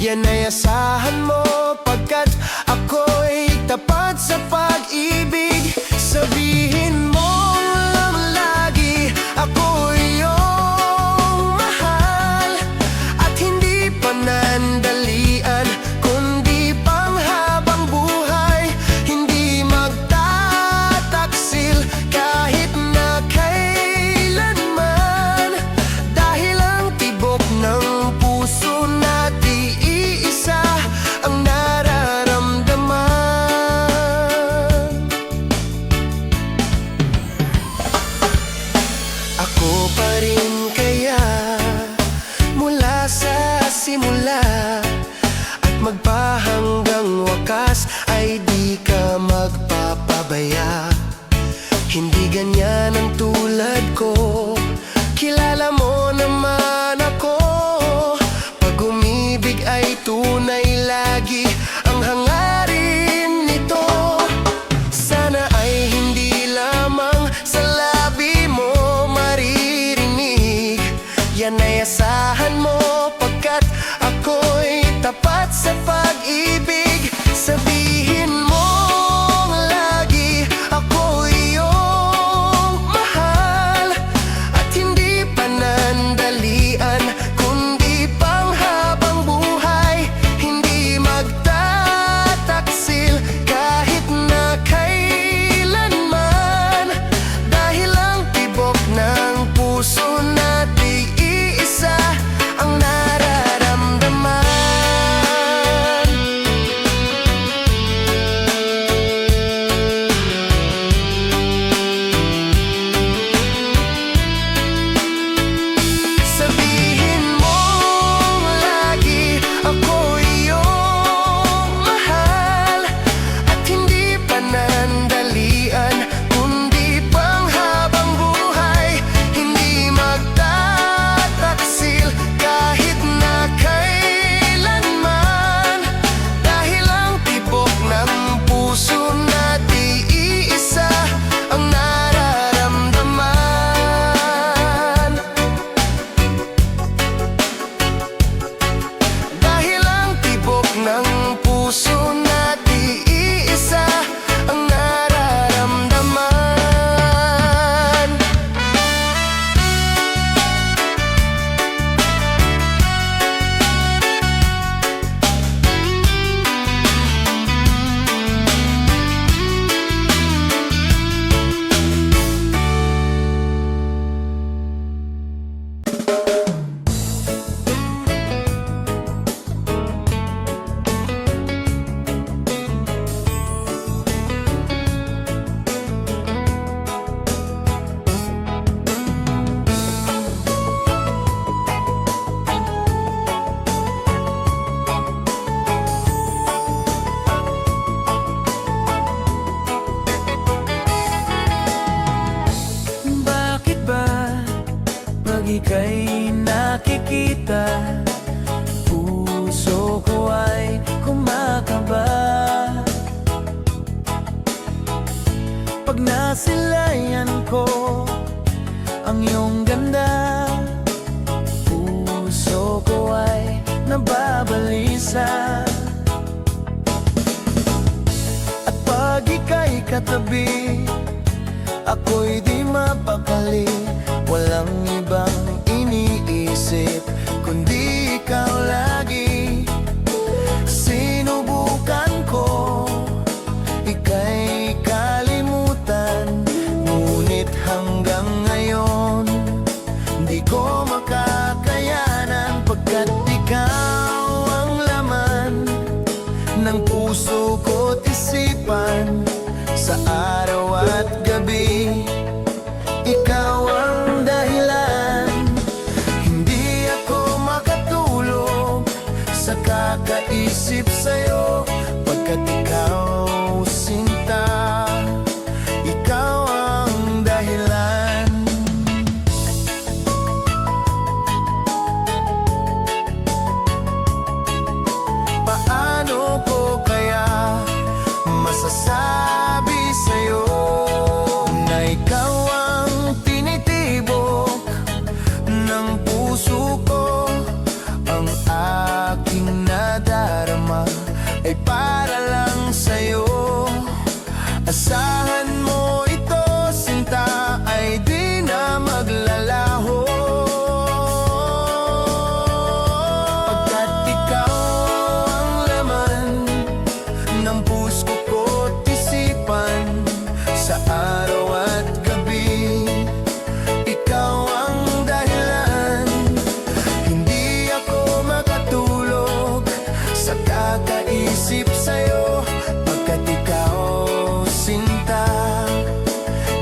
Speaker 2: Yan ay asahan mo, pagkat ako'y tapat sa pag-ibig. Sabihin mo lang lagi, ako iyong mahal, at hindi panandalian, kundi panghabang buhay. Hindi magtataksil kahit na kailanman, dahil ang tibok ng puso natin iisa ang nararamdaman. Ako pa rin kaya mula sa simula, at magpahanggang wakas ay di ka magpapabaya. Hindi ganyan ang tulad ko, kilala mo naman ako. Pag umibig ay tunay lagi ang hangarin nito. Sana ay hindi lamang sa labi mo maririnig, yan ay asahan mo pagkat ako'y tapat sa pag-ibig. Sabihin mo lagi ako iyong mahal at hindi panandalian kundi panghabang buhay. Hindi magtataksil kahit na kailanman, dahil ang tibok ng puso natin iisa ang nararamdaman. Sabihin mo lagi ako iyong mahal at hindi panandalian kundi panghabang buhay. Hindi magtataksil kahit na kailanman, dahil ang tibok ng puso natin iisa ang nararamdaman. Dahil ang tibok ng puso natin iisa ang nararamdaman. Bakit ba pag ika'y nakikita, puso ko ay kumakaba? Pag nasilayan ko ang iyong ganda, puso ko ay nababalisa. At pag ika'y katabi, ako'y di mapakali, walang ibang iniisip kundi ikaw lagi. Sinubukan ko ika'y kalimutan, ngunit hanggang ngayon di ko makakayanan, pagkat ikaw ang laman ng puso ko't isipan. Sa araw at gabi, ikaw ang dahilan. Hindi ako makatulog sa kakaisip sa'yo, pagkat ikaw sinta, ikaw ang dahilan. Paano ko kaya masasabi sa'yo na ikaw ang tinitibok ng puso ko? Ang aking nadarama ay para lang sa'yo. Asahan mo ito, sinta, ay di na maglalaho, pagkat ikaw ang laman ng puso ko't isipan. Sa araw at gabi, ikaw ang dahilan. Hindi ako makatulog sa kakaisip sa'yo, pagkat ikaw sinta,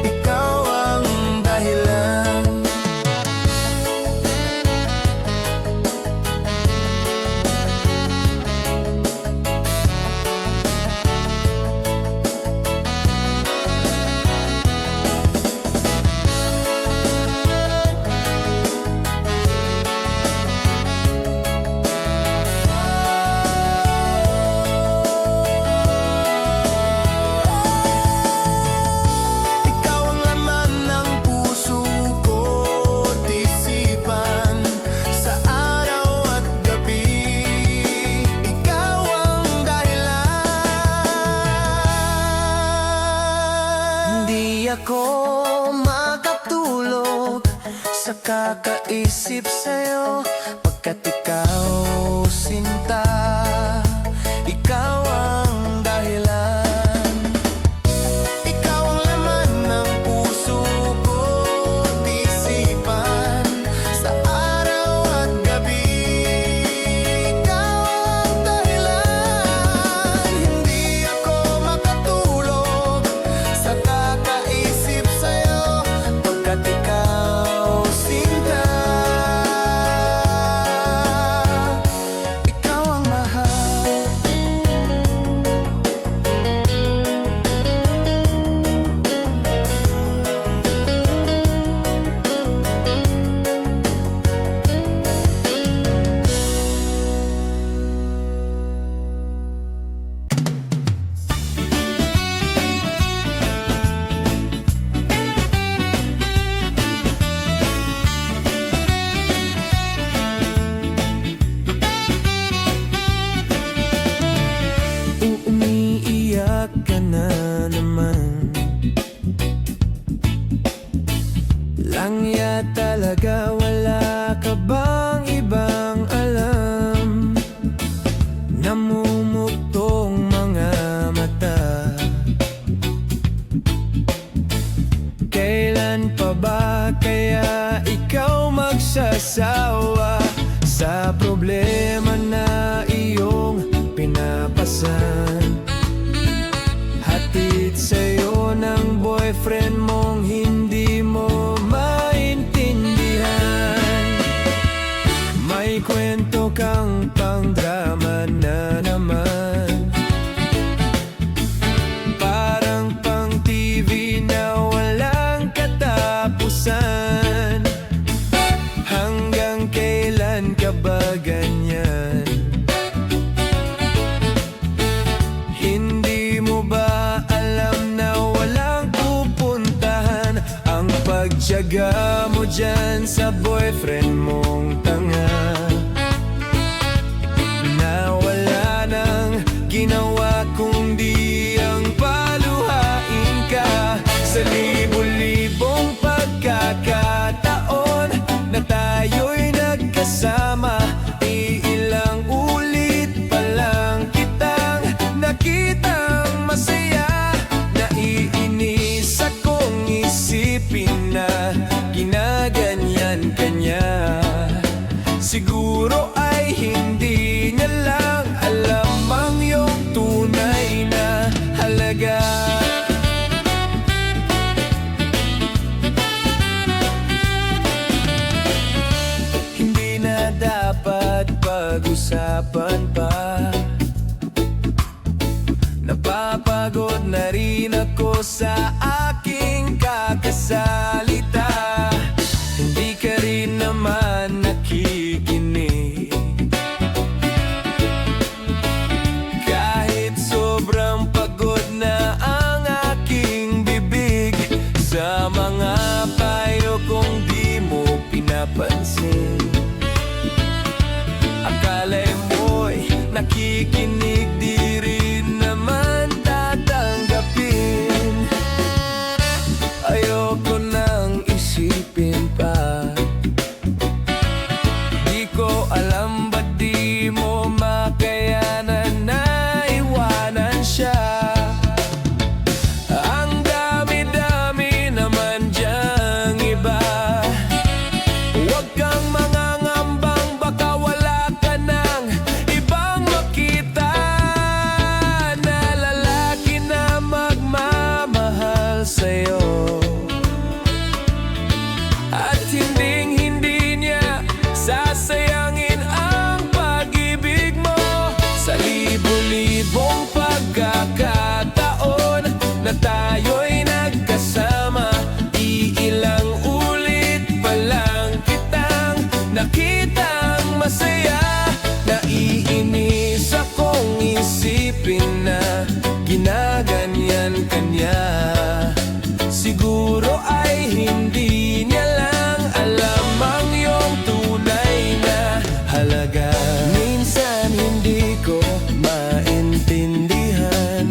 Speaker 2: ikaw ang dahilan. kakaisip sa'yo pagkat ikaw, sinta, ikaw ang dahilan. Ikaw ang laman ng puso ko't isipan sa araw at gabi. Ikaw ang dahilan. Hindi ako makatulog sa kakaisip sa'yo pagkat ikaw, sinta, ikaw ang mahal. Umiiyak ka na naman. Langya talaga, wala ka bang ibang alam? Namumuktong mga mata. Kailan pa ba kaya ikaw magsasawa sa problema na iyong pinapasan? Hatid sa'yo ng boyfriend mong hindi mo maintindihan. May kwento kang pang-drama na naman, parang pang-TV na walang katapusan. Hanggang kailan ka ba ganyan? Hindi mo ba alam na walang pupuntahan ang pagtiyaga mo dyan sa boyfriend mong tanga? Na wala nang ginawa kundi ang paluhain ka sa libo-libong pagkakataon na tayo'y nagkasama. Iilang ulit pa lang kitang nakitang masaya. Naiinis akong isipin na ginaganyan ka niya. Siguro ay hindi niya lang alam ang iyong tunay na halaga. Hindi na dapat pag-usapan pa. Napapagod na rin ako sa aking kakasalita. Hindi ka rin naman nakikinig. Kahit sobrang pagod na ang aking bibig sa mga payo kong di mo pinapansin. Akala'y mo'y nakikinig, di rin naman tatanggapin. Ayoko nang isipin pa. Di ko alam ba't di mo makayanan na iwanan siya. Ang dami-dami naman diyang iba. Huwag kang mangangambang, baka wala ka nang ibang makita na lalaki na magmamahal sa'yo. At hinding-hindi niya sasayangin ang pag-ibig mo sa libo-libong pagkakataon na tayo'y nagkasama. Iilang ulit pa lang kitang nakitang masaya. Naiinis akong isipin na ginaganyan ka niya. Siguro ay hindi niya lang alam ang iyong tunay na halaga. Minsan hindi ko maintindihan,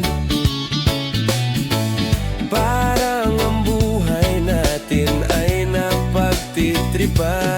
Speaker 2: parang ang buhay natin ay napagtitripan.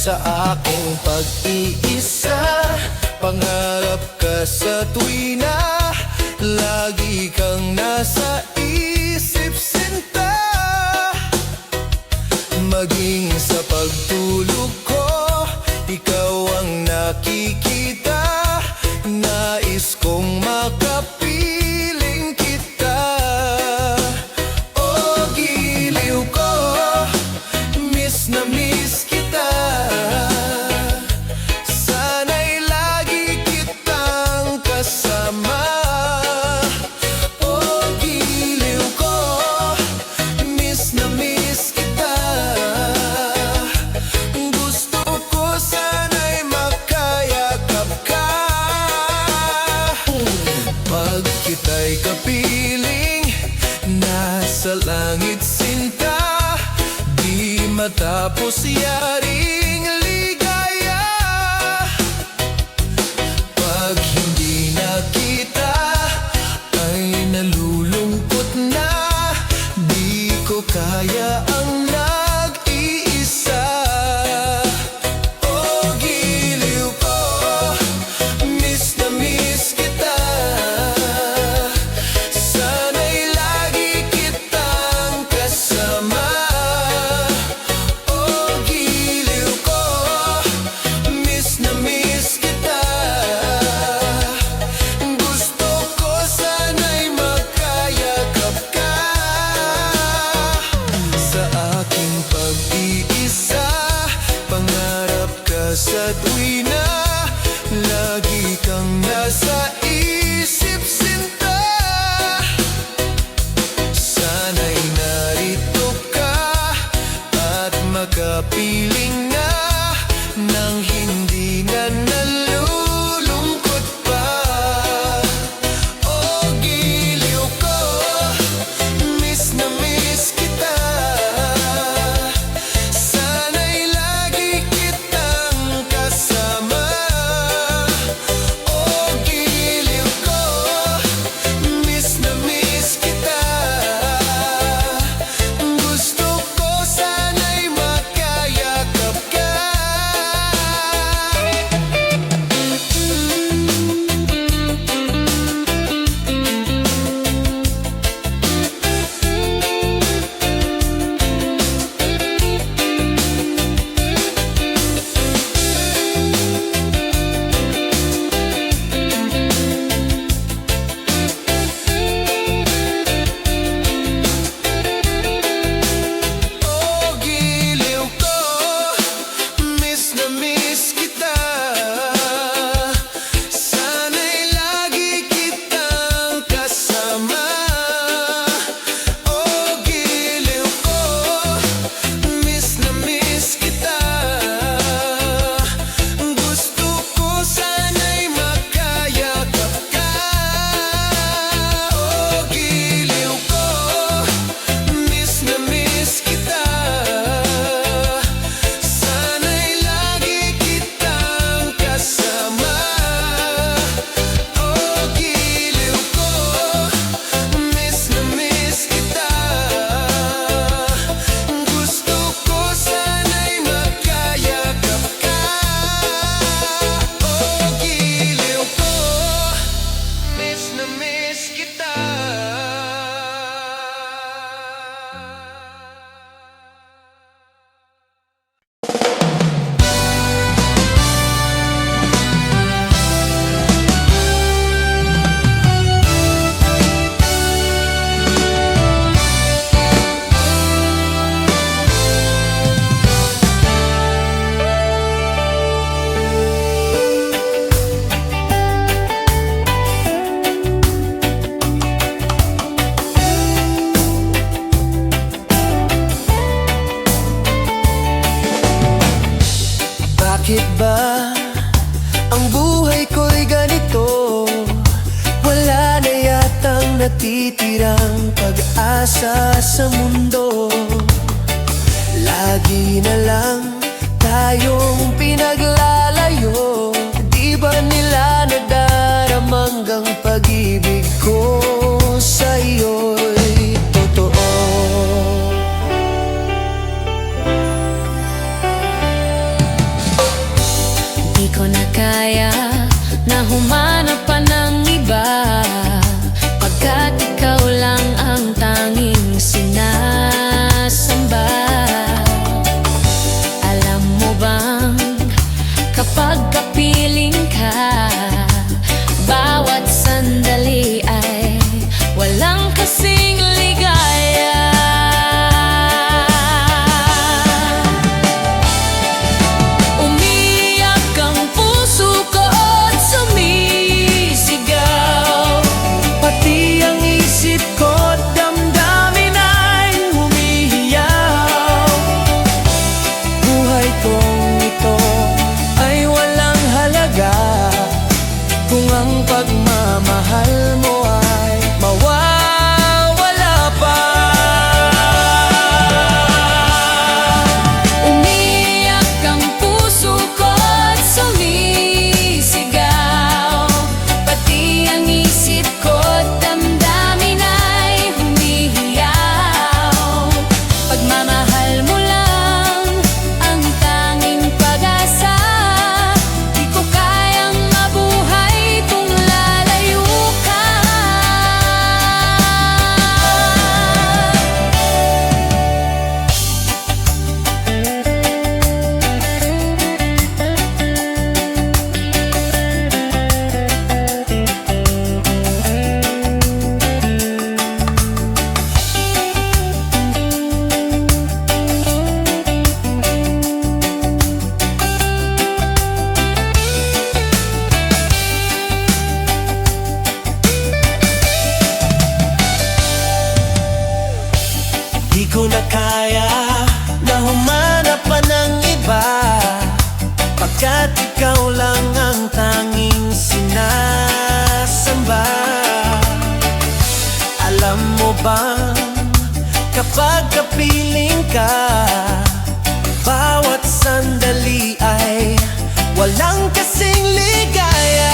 Speaker 2: sa aking pag-iisa. Pangarap ka sa tuwina, lagi kang nasa isip sinta. Maging sa pagtulog ko, ikaw ang nakikita. Nais kong makapiling kita. O giliw ko, miss na miss kita. Sana'y lagi kitang kasama. O giliw ko, miss na miss kita. Gusto ko sana'y makayakap ka. Pag kita'y kapiling, nasa langit sinta. Di matapos yaring ligaya. Pag hindi nakita, ay nalulungkot na. Di ko kaya ang nag-iisa. O giliw ko, miss na miss kita. Sana'y lagi kitang kasama. O giliw ko, miss na miss kita. Gusto ko sana'y makayakap ka. Sa aking pag-iisa, pangarap ka sa tuwina. Lagi kang nasa isip sinta. Sana'y narito ka at makapiling na, nang hindi na nalulungkot pa. O giliw ko, miss na miss kita. Sana'y lagi kitang kasama. O giliw ko, miss na miss kita. Gusto ko sana'y makayakap ka. O giliw ko, miss na miss kita. Sana'y lagi kitang kasama. O giliw ko, miss na miss kita. Gusto ko sana'y makayakap ka. O giliw ko, miss na miss kita. Sana'y lagi kitang kasama. O giliw ko, miss na miss kita. Gusto ko sana'y makayakap ka. O giliw ko, miss na miss kita. Bakit ba ang buhay ko'y ganito? Wala na yatang natitirang pag-asa sa mundo. Lagi na lang tayong pinaglalayo. Di ba nila nadaramanggang pag-ibig ko sa iyo'y totoo? kaya na humanap pa ng iba, pagkat ikaw lang ang tanging sinasamba. Alam mo bang kapag kapiling ka, bawat sandali ay walang kasing ligaya.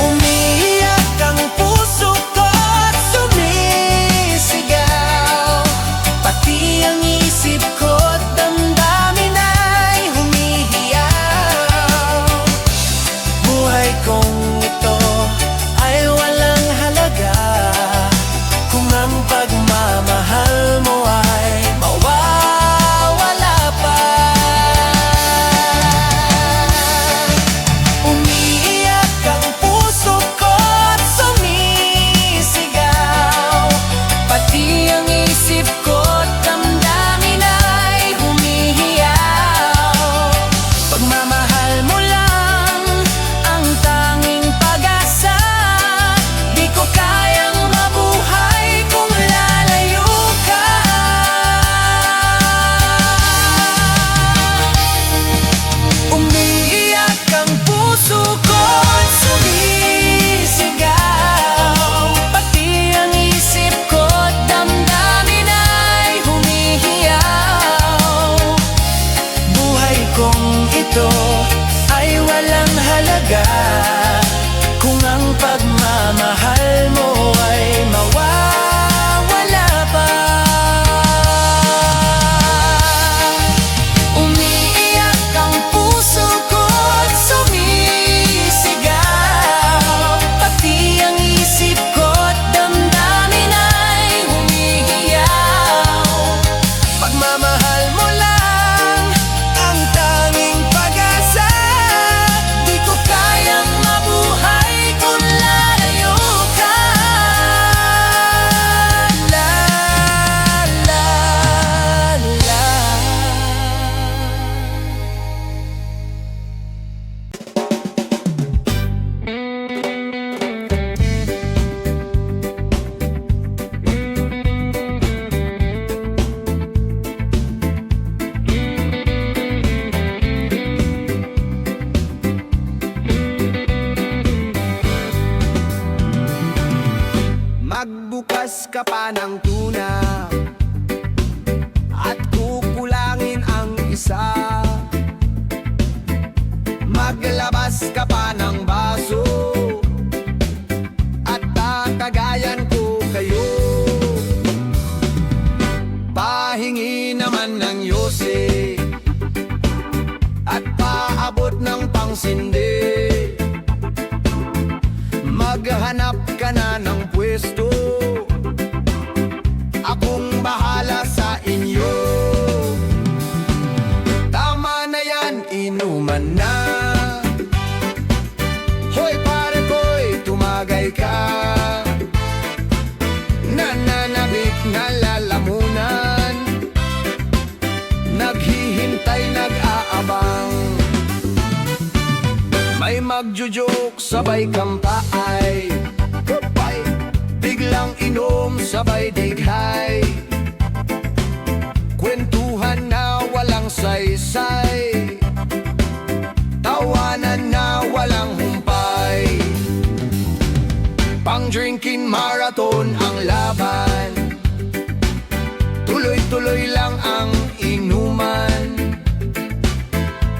Speaker 2: Umiiyak ang puso ko at sumisigaw, pati ang isip ko't damdamin ay humihiyaw. Buhay kong ito ay walang halaga kung ang pagmamahal mo ay mawawala pa. Umiiyak ang puso ko at sumisigaw, pati ang isip ko't damdamin ay humihiyaw. Pagmamahal mo lang ang tanging pag-asa, di ko kayang mabuhay kung lalayo ka. Umiiyak ang puso ko at sumisigaw, pati ang isip ko't damdamin ay humihiyaw. Buhay kong ito ay walang halaga kung ang pagmamahal mo ay mawawala pa. Umiiyak ang puso ko at sumisigaw, pati ang isip ko't damdamin ay humihiyaw. Pagmamahal mo lang ang tanging pag-asa, di ko kayang mabuhay kung lalayo ka. La la la. Magbukas ka pa ng tuna at kukulangin ang isa. Maglabas ka pa ng baso at tatagayan ko kayo. Pahingi naman ng yose at paabot ng pangsindi. Maghanap ka na ng pwesto, akong bahala sa inyo. Tama na yan, inuman na. Hoy pare ko'y tumagay ka, nananabik na lalamunan, naghihintay, nag-aabang. May magjujok, sabay kampay, biglang inom, sabay dighay, kwentuhan na walang saysay, tawanan na walang humpay. Pang-drinking marathon ang laban, tuloy-tuloy lang ang inuman.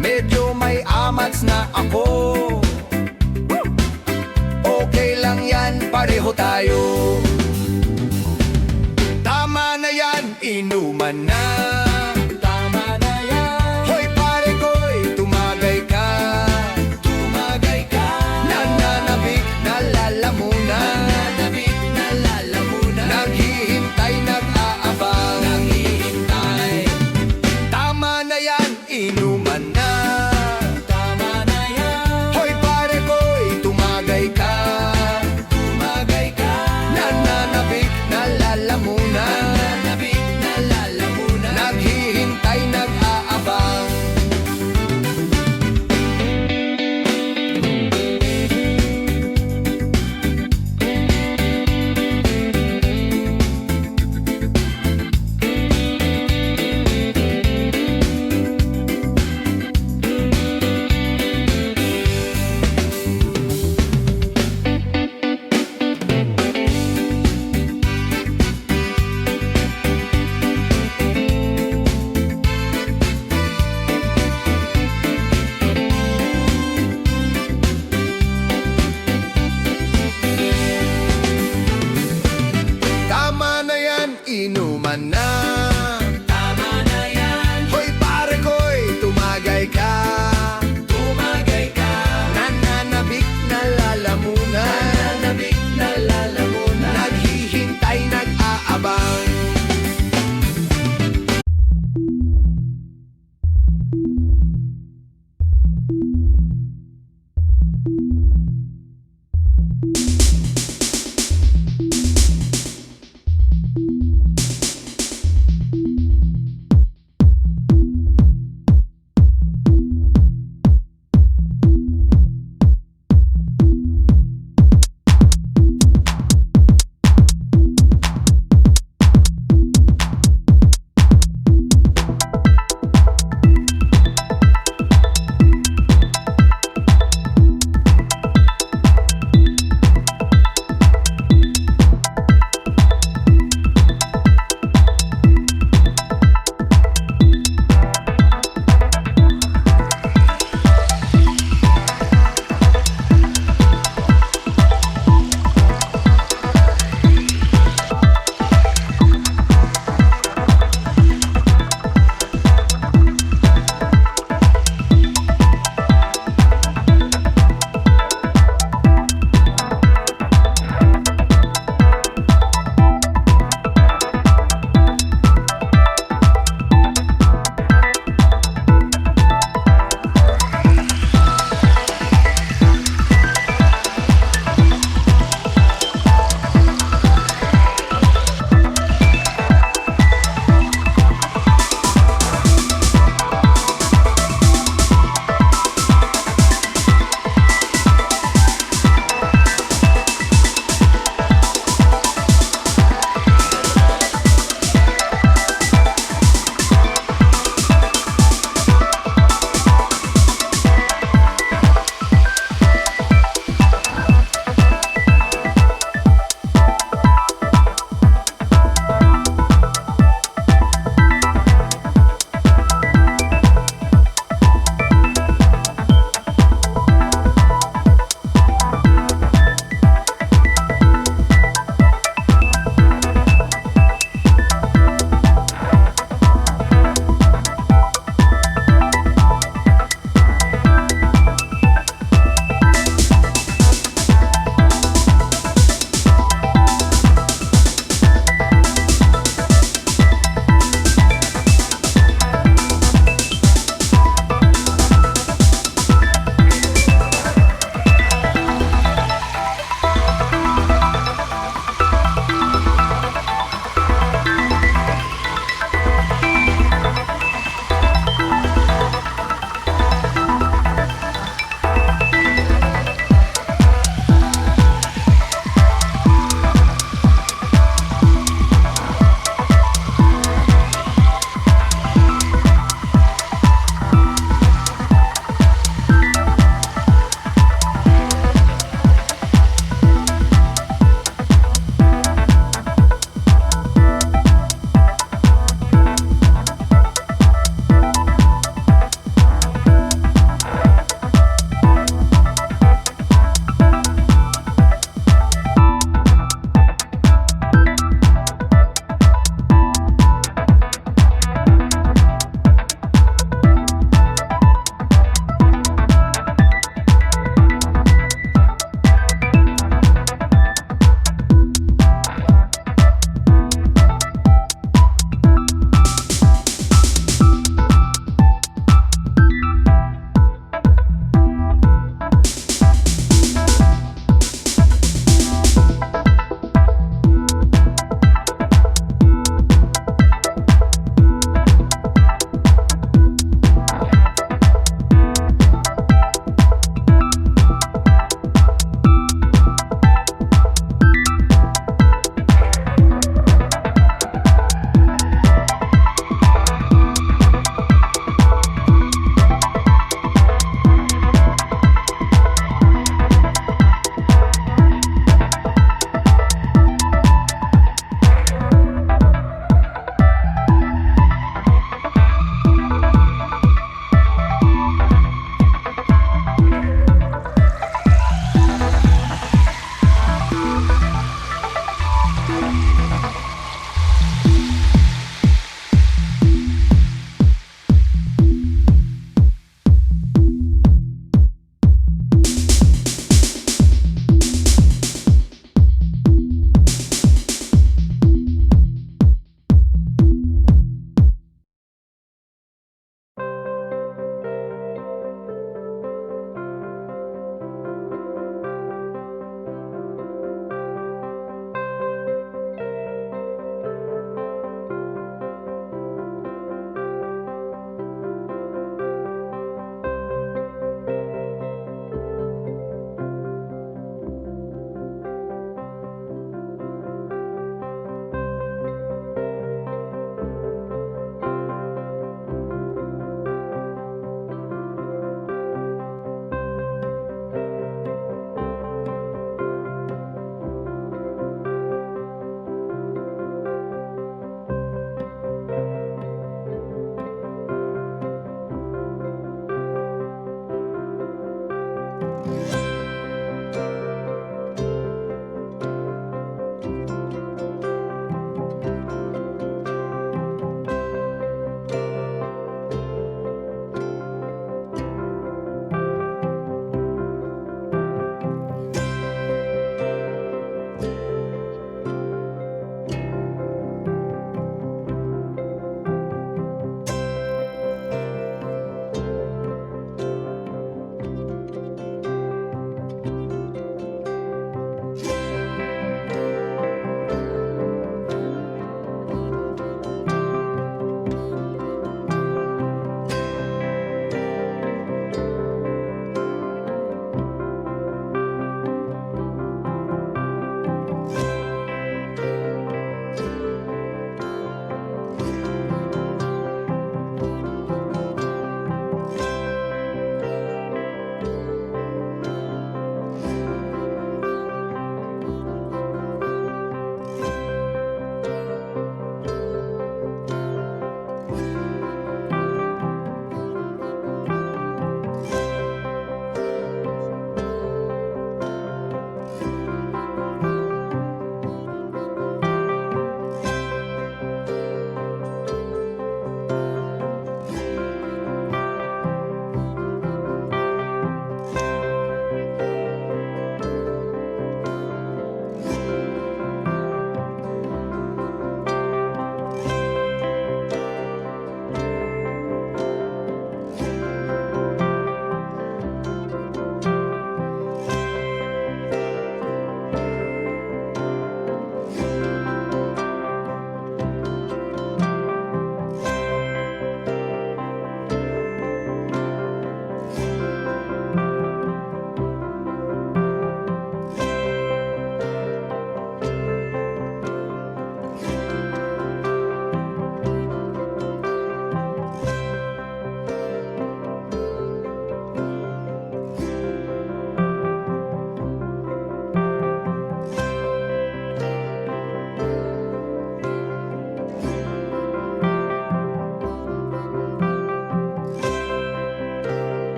Speaker 2: Medyo may amats na ako, okay lang yan,